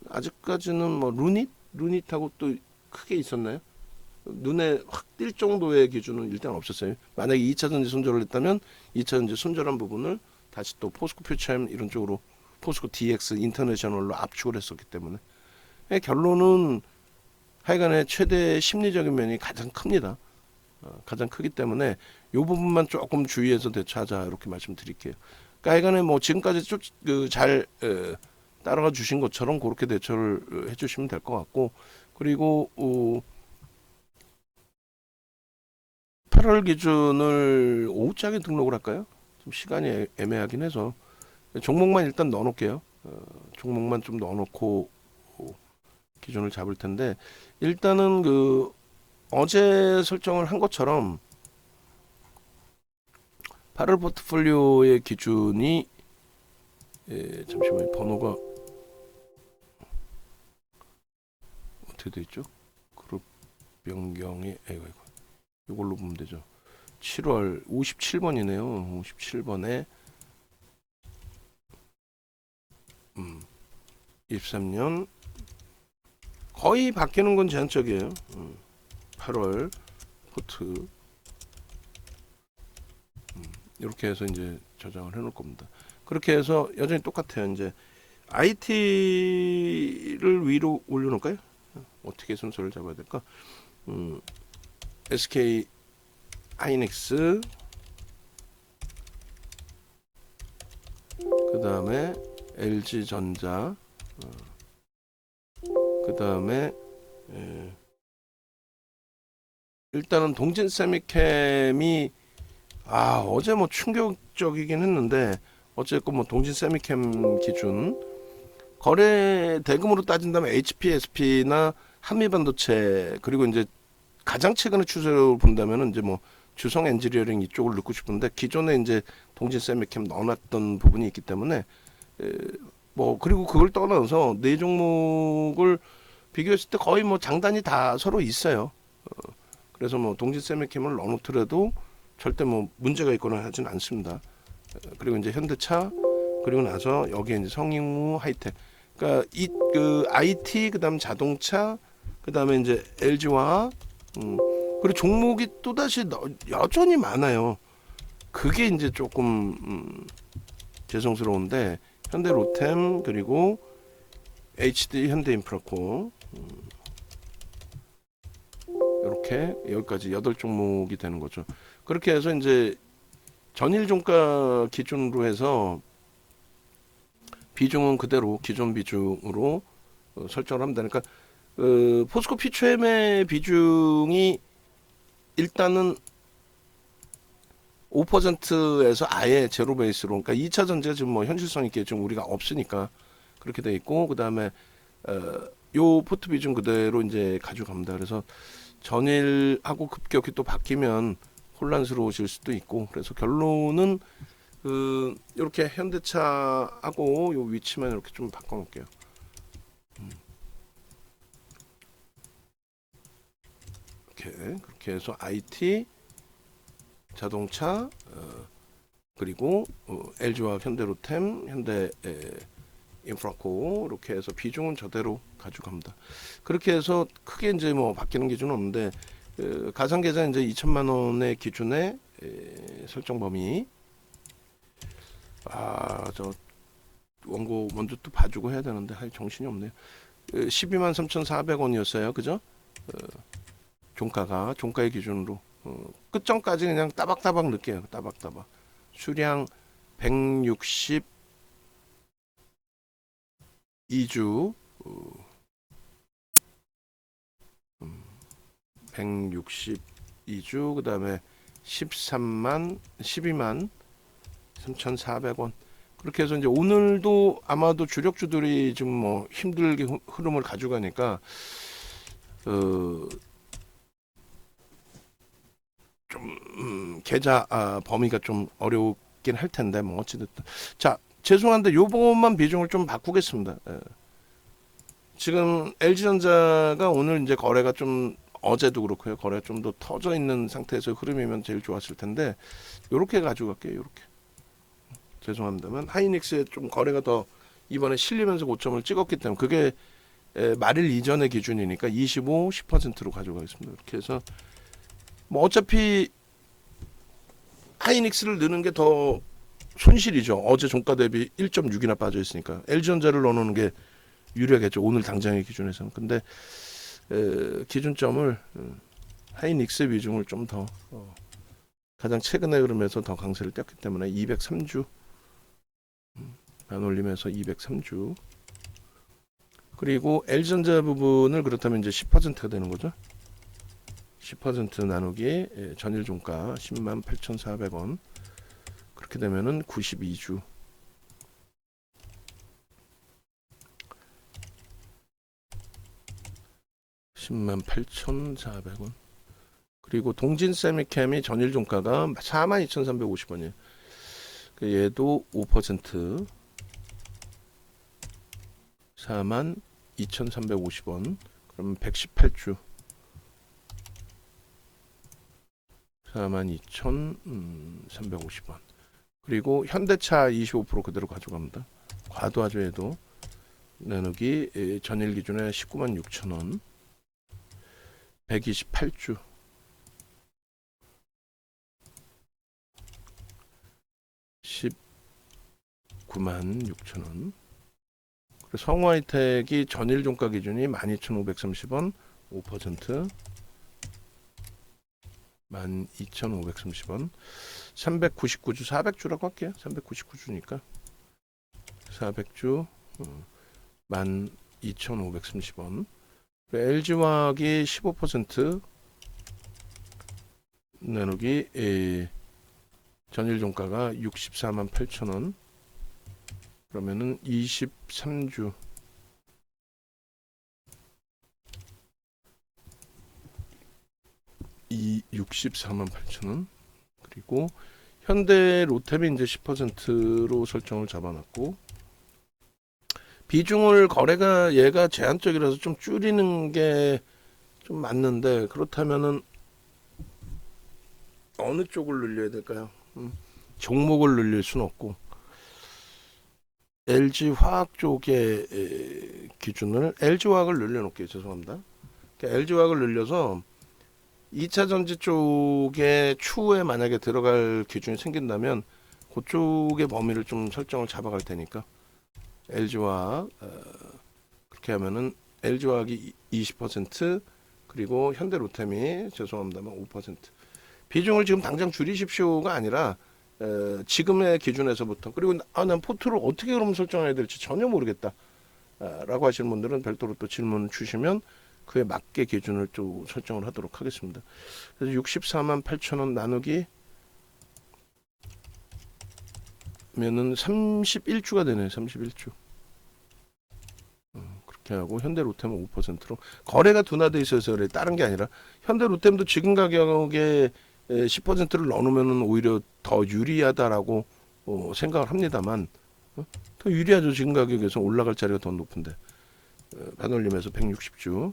아직까지는 뭐 루닛하고 또 크게 있었나요? 눈에 확 띌 정도의 기준은 일단 없었어요. 만약에 2차 전지 손절을 했다면 2차 전지 손절한 부분을 다시 또 포스코 퓨처엠 이런 쪽으로 포스코 DX 인터내셔널로 압축을 했었기 때문에, 결론은 하여간에 최대 심리적인 면이 가장 큽니다. 가장 크기 때문에 이 부분만 조금 주의해서 대처하자, 이렇게 말씀드릴게요. 그러니까 하여간에 뭐 지금까지 잘 따라가 주신 것처럼 그렇게 대처를 해주시면 될 것 같고, 그리고 8월 기준을 오후장에 등록을 할까요? 좀 시간이 애매하긴 해서 종목만 일단 넣어놓을게요. 종목만 좀 넣어놓고 기준을 잡을 텐데, 일단은 어제 설정을 한 것처럼 8월 포트폴리오의 기준이, 잠시만요, 번호가 어떻게 돼 있죠? 그룹 변경이 이걸로 보면 되죠. 7월 57번이네요. 57번에 23년 거의 바뀌는 건 제한적이에요. 8월 포트 이렇게 해서 이제 저장을 해놓을 겁니다. 그렇게 해서 여전히 똑같아요. 이제 IT를 위로 올려놓을까요? 어떻게 순서를 잡아야 될까? SK 하이닉스, 그 다음에 LG전자, 그 다음에 일단은 동진세미캠이 어제 뭐 충격적이긴 했는데, 어쨌건 뭐 동진세미캠 기준 거래 대금으로 따진다면 HPSP나 한미반도체, 그리고 이제 가장 최근의 추세로 본다면은 이제 뭐 주성 엔지니어링 이쪽을 넣고 싶은데, 기존에 이제 동진세미캠 넣어놨던 부분이 있기 때문에 뭐, 그리고 그걸 떠나서 네 종목을 비교했을 때 거의 뭐 장단이 다 서로 있어요. 그래서 뭐 동진세미캠을 넣어놓더라도 절대 뭐 문제가 있거나 하진 않습니다. 그리고 이제 현대차, 그리고 나서 여기에 이제 성인무, 하이텍. 그러니까 IT, 그다음 자동차, 그다음에 이제 LG화학, 그리고 종목이 또 다시 여전히 많아요. 그게 이제 조금 죄송스러운데, 현대로템, 그리고 HD 현대인프라코, 이렇게 여기까지 8종목이 되는 거죠. 그렇게 해서 이제 전일 종가 기준으로 해서 비중은 그대로 기존 비중으로 설정을 하면 되니까, 포스코 퓨처엠의 비중이 일단은 5%에서 아예 제로 베이스로, 그러니까 2차 전지가 지금 뭐 현실성 있게 지금 우리가 없으니까 그렇게 돼 있고, 그 다음에 요 포트 비중 그대로 이제 가져갑니다. 그래서 전일하고 급격히 또 바뀌면 혼란스러우실 수도 있고, 그래서 결론은 이렇게 현대차하고 요 위치만 이렇게 좀 바꿔놓을게요. 이렇게 그렇게 해서 IT, 자동차, 그리고 LG화학, 현대로템, 현대 인프라코, 이렇게 해서 비중은 저대로 가져갑니다. 그렇게 해서 크게 이제 뭐 바뀌는 기준은 없는데, 가상계좌 이제 2천만 원의 기준의 설정 범위, 저 원고 먼저 또 봐주고 해야 되는데 할 정신이 없네요. 123,400원이었어요, 그죠? 종가의 기준으로 끝점까지 그냥 따박따박 넣게요. 따박따박. 수량 162주 162주 그 다음에 12만 3,400원. 그렇게 해서 이제 오늘도 아마도 주력주들이 좀 뭐 힘들게 흐름을 가져가니까 좀 계좌 범위가 좀 어렵긴 할 텐데 뭐 어찌됐든 자 죄송한데 요 부분만 비중을 좀 바꾸겠습니다. 지금 LG전자가 오늘 이제 거래가 좀 어제도 그렇고요. 거래가 좀 더 터져 있는 상태에서 흐름이면 제일 좋았을 텐데 요렇게 가져갈게요. 요렇게 죄송합니다만 하이닉스에 좀 거래가 더 이번에 실리면서 고점을 찍었기 때문에 그게 말일 이전의 기준이니까 25, 10%로 가져가겠습니다. 이렇게 해서 뭐 어차피 하이닉스를 넣는 게 더 손실이죠. 어제 종가 대비 1.6이나 빠져 있으니까 LG전자를 넣어놓는 게 유리하겠죠. 오늘 당장의 기준에서는. 근데 기준점을 하이닉스 비중을 좀 더 가장 최근의 흐름에서 더 강세를 띄었기 때문에 203주 안 올리면서 203주 그리고 LG전자 부분을 그렇다면 이제 10%가 되는 거죠. 10% 나누기 전일 종가 10만 8,400원 그렇게 되면은 92주 10만 8,400원 그리고 동진 세미캠이 전일 종가가 42,350원이에요. 얘도 5% 42,350원 그러면 118주 42,350원 그리고 현대차 25% 그대로 가져갑니다. 과도하조에도 나누기 전일 기준에 19만 6천원 128주 19만 6천원 성우하이텍이 전일 종가 기준이 12,530원 5% 12,530원 399주 400주라고 할게요. 399주니까 400주 12,530원 LG화학이 15% 나누기 전일 종가가 64만 8천원 그러면은 23주 64만 8천원 그리고 현대 로템이 이제 10%로 설정을 잡아놨고 비중을 거래가 얘가 제한적이라서 좀 줄이는 게 좀 맞는데 그렇다면은 어느 쪽을 늘려야 될까요? 종목을 늘릴 수는 없고 LG화학 쪽의 기준을 LG화학을 늘려놓을게요. 죄송합니다. 그러니까 LG화학을 늘려서 2차 전지 쪽에 추후에 만약에 들어갈 기준이 생긴다면 그쪽의 범위를 좀 설정을 잡아갈 테니까 LG화학 그렇게 하면은 LG화학이 20% 그리고 현대로템이 죄송합니다만 5% 비중을 지금 당장 줄이십시오가 아니라 지금의 기준에서부터 그리고 난 포트를 어떻게 그럼 설정해야 될지 전혀 모르겠다 라고 하시는 분들은 별도로 또 질문 주시면 그에 맞게 기준을 또 설정을 하도록 하겠습니다. 그래서 64만 8천원 나누기 면은 31주가 되네요. 31주 그렇게 하고 현대로템은 5%로 거래가 둔화돼 있어서 그래. 다른 게 아니라 현대로템도 지금 가격에 10%를 넣어놓으면 오히려 더 유리하다라고 생각을 합니다만 더 유리하죠. 지금 가격에서 올라갈 자리가 더 높은데 반올림에서 160주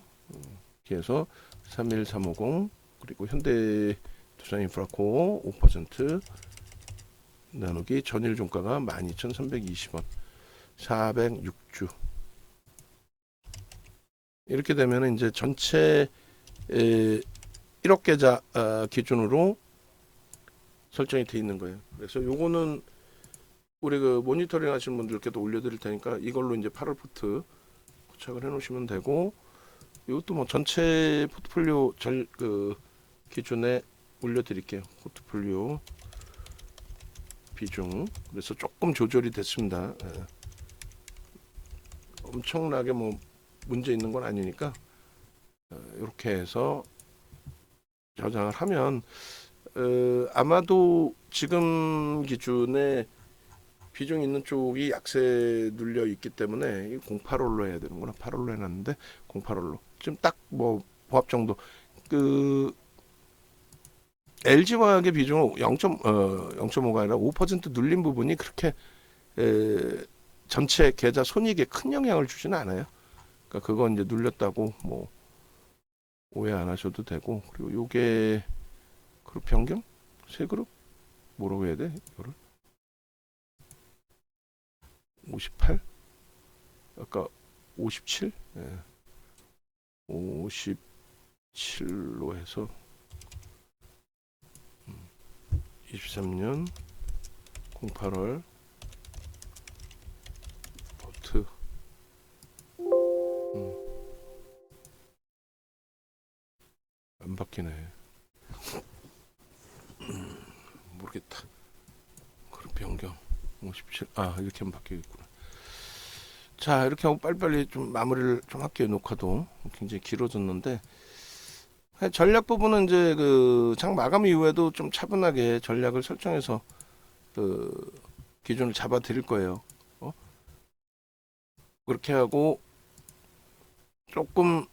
이렇게 해서 31350 그리고 현대투자인프라코 5% 나누기 전일 종가가 12,320원 406주 이렇게 되면 이제 전체 1억 계좌 기준으로 설정이 돼 있는 거예요. 그래서 요거는 우리 그 모니터링 하시는 분들께도 올려드릴 테니까 이걸로 이제 8월 포트 부착을 해 놓으시면 되고 이것도 뭐 전체 포트폴리오 기준에 올려드릴게요. 포트폴리오 비중. 그래서 조금 조절이 됐습니다. 예. 엄청나게 뭐 문제 있는 건 아니니까 이렇게 해서 저장을 하면 아마도 지금 기준에 비중 있는 쪽이 약세 눌려 있기 때문에 08홀로 해야 되는구나. 8홀로 해놨는데 08홀로 지금 딱 뭐 보합 정도. 그 LG화학의 비중은 0.5가 아니라 5% 눌린 부분이 그렇게 전체 계좌 손익에 큰 영향을 주지는 않아요. 그러니까 그건 이제 눌렸다고 뭐 오해 안 하셔도 되고. 그리고 요게 그룹 변경? 세 그룹? 뭐라고 해야 돼? 이거를 58? 아까 57? 예. 57로 해서 23년 08월 버트 안 바뀌네. 모르겠다. 그룹 변경 57. 이렇게 하면 바뀌겠구나. 자, 이렇게 하고 빨리빨리 좀 마무리를 좀 할게요. 녹화도 굉장히 길어졌는데 전략 부분은 이제 그 장 마감 이후에도 좀 차분하게 전략을 설정해서 그 기준을 잡아 드릴 거예요. 그렇게 하고 조금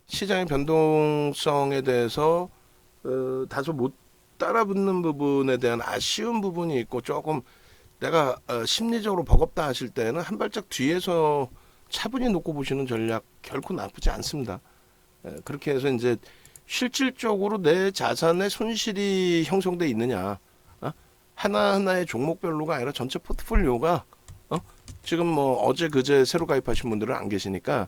시장의 변동성에 대해서 다소 못 따라붙는 부분에 대한 아쉬운 부분이 있고 조금 내가 심리적으로 버겁다 하실 때는 한 발짝 뒤에서 차분히 놓고 보시는 전략 결코 나쁘지 않습니다. 그렇게 해서 이제 실질적으로 내 자산의 손실이 형성돼 있느냐, 하나하나의 종목별로가 아니라 전체 포트폴리오가 지금 뭐 어제 그제 새로 가입하신 분들은 안 계시니까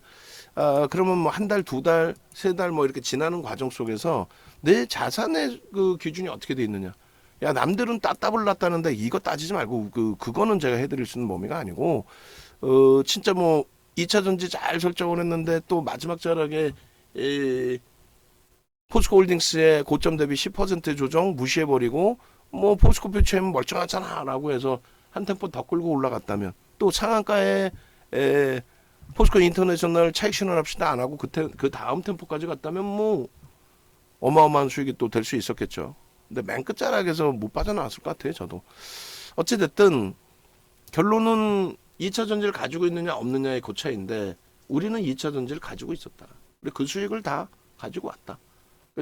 그러면 뭐 한 달, 두 달, 세 달 뭐 이렇게 지나는 과정 속에서 내 자산의 그 기준이 어떻게 돼 있느냐. 야, 남들은 따따블 났다는데 이거 따지지 말고 그거는 제가 해드릴 수 있는 범위가 아니고 진짜 뭐 2차 전지 잘 설정을 했는데 또 마지막 자락에 포스코홀딩스의 고점 대비 10% 조정 무시해버리고 뭐 포스코 퓨처엠 멀쩡하잖아 라고 해서 한 템포 더 끌고 올라갔다면 또 상한가에 포스코 인터내셔널 차익 실현 합시다 안 하고 그 다음 템포까지 갔다면 뭐 어마어마한 수익이 또 될 수 있었겠죠. 근데 맨 끝자락에서 못 빠져나왔을 것 같아요. 저도 어찌됐든 결론은 2차 전지를 가지고 있느냐 없느냐의 그 차이인데 우리는 2차 전지를 가지고 있었다. 근데 그 수익을 다 가지고 왔다.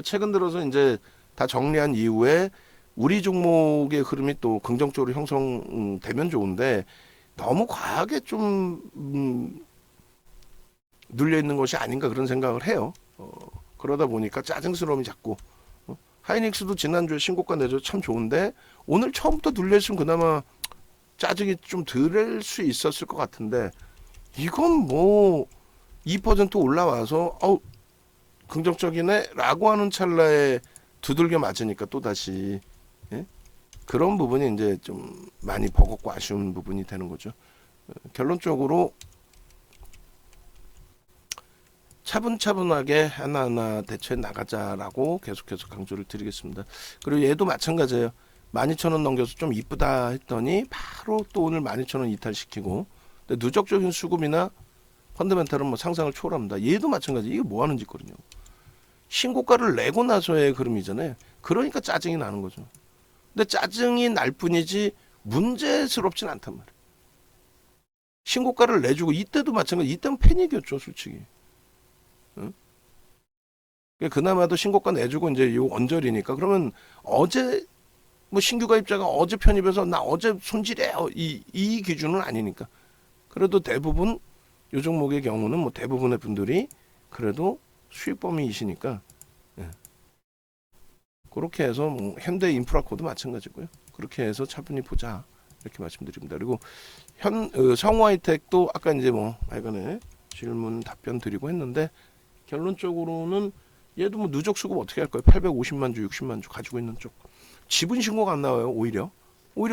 최근 들어서 이제 다 정리한 이후에 우리 종목의 흐름이 또 긍정적으로 형성되면 좋은데 너무 과하게 좀 눌려 있는 것이 아닌가 그런 생각을 해요. 그러다 보니까 짜증스러움이 자꾸. 하이닉스도 지난주에 신고가 내줘 참 좋은데 오늘 처음부터 눌렸으면 그나마 짜증이 좀 덜할 수 있었을 것 같은데 이건 뭐 2% 올라와서 긍정적이네 라고 하는 찰나에 두들겨 맞으니까 또다시 그런 부분이 이제 좀 많이 버겁고 아쉬운 부분이 되는 거죠. 결론적으로 차분차분하게 하나하나 대처해 나가자라고 계속해서 강조를 드리겠습니다. 그리고 얘도 마찬가지예요. 12,000원 넘겨서 좀 이쁘다 했더니 바로 또 오늘 12,000원 이탈시키고 근데 누적적인 수급이나 펀더멘탈은 뭐 상상을 초월합니다. 얘도 마찬가지. 이게 뭐 하는 짓거든요. 신고가를 내고 나서의 흐름이잖아요. 그러니까 짜증이 나는 거죠. 근데 짜증이 날 뿐이지 문제스럽진 않단 말이에요. 신고가를 내주고 이때도 마찬가지. 이때는 패닉이었죠, 솔직히. 응? 그나마도 신고가 내주고 이제 요 언저리니까 그러면 어제 뭐 신규 가입자가 어제 편입해서 나 어제 손질해요 이 기준은 아니니까. 그래도 대부분 요 종목의 경우는 뭐 대부분의 분들이 그래도 수익 범위이시니까 그렇게 해서 뭐 현대 인프라코도 마찬가지고요. 그렇게 해서 차분히 보자 이렇게 말씀드립니다. 그리고 성우하이텍도 아까 이제 뭐 하여간에 질문 답변 드리고 했는데 결론적으로는 얘도 뭐 누적 수급 어떻게 할 거예요? 850만 주, 60만 주 가지고 있는 쪽 지분 신고가 안 나와요. 오히려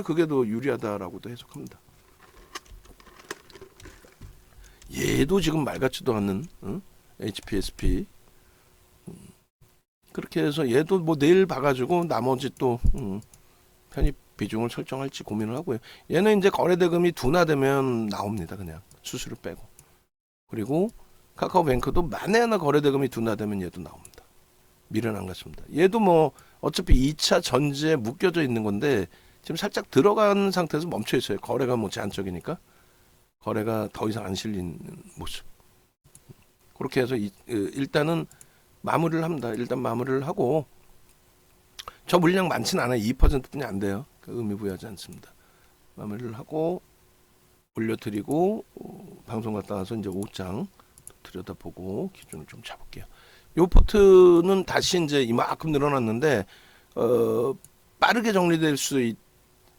그게 더 유리하다라고도 해석합니다. 얘도 지금 말 같지도 않는 HPSP. 그렇게 해서 얘도 뭐 내일 봐가지고 나머지 또 편입 비중을 설정할지 고민을 하고요. 얘는 이제 거래대금이 둔화되면 나옵니다. 그냥 수수료 빼고. 그리고 카카오뱅크도 만에 하나 거래대금이 둔화되면 얘도 나옵니다. 미련 안 갔습니다. 얘도 뭐 어차피 2차 전지에 묶여져 있는 건데 지금 살짝 들어간 상태에서 멈춰 있어요. 거래가 뭐 제한적이니까 거래가 더 이상 안 실리는 모습. 그렇게 해서 일단은 마무리를 합니다. 일단 마무리를 하고 저 물량 많지는 않아요. 2%뿐이 안 돼요. 의미 부여하지 않습니다. 마무리를 하고 올려드리고 방송 갔다 와서 이제 5장 들여다보고 기준을 좀 잡을게요. 요 포트는 다시 이제 이만큼 늘어났는데 빠르게 정리될 수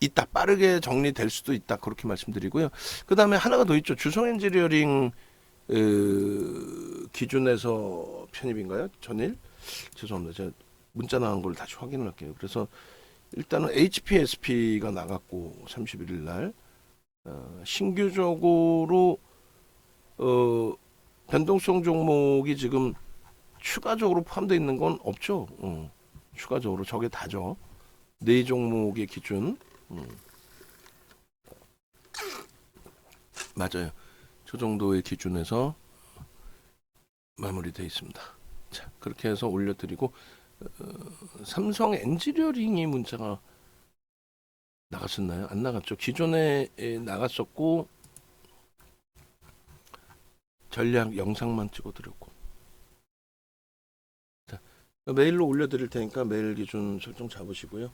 있다. 빠르게 정리될 수도 있다. 그렇게 말씀드리고요. 그 다음에 하나가 더 있죠. 주성 엔지니어링 기준에서 편입인가요? 전일? 죄송합니다. 제가 문자 나간 걸 다시 확인을 할게요. 그래서 일단은 HPSP가 나갔고 31일 날 신규적으로 변동성 종목이 지금 추가적으로 포함되어 있는 건 없죠. 추가적으로 저게 다죠. 네 종목의 기준. 맞아요. 저 정도의 기준에서 마무리되어 있습니다. 자, 그렇게 해서 올려드리고 삼성 엔지니어링이 문자가 나갔었나요? 안 나갔죠. 기존에 나갔었고 전략 영상만 찍어드렸고. 자, 메일로 올려드릴 테니까 메일 기준 설정 잡으시고요.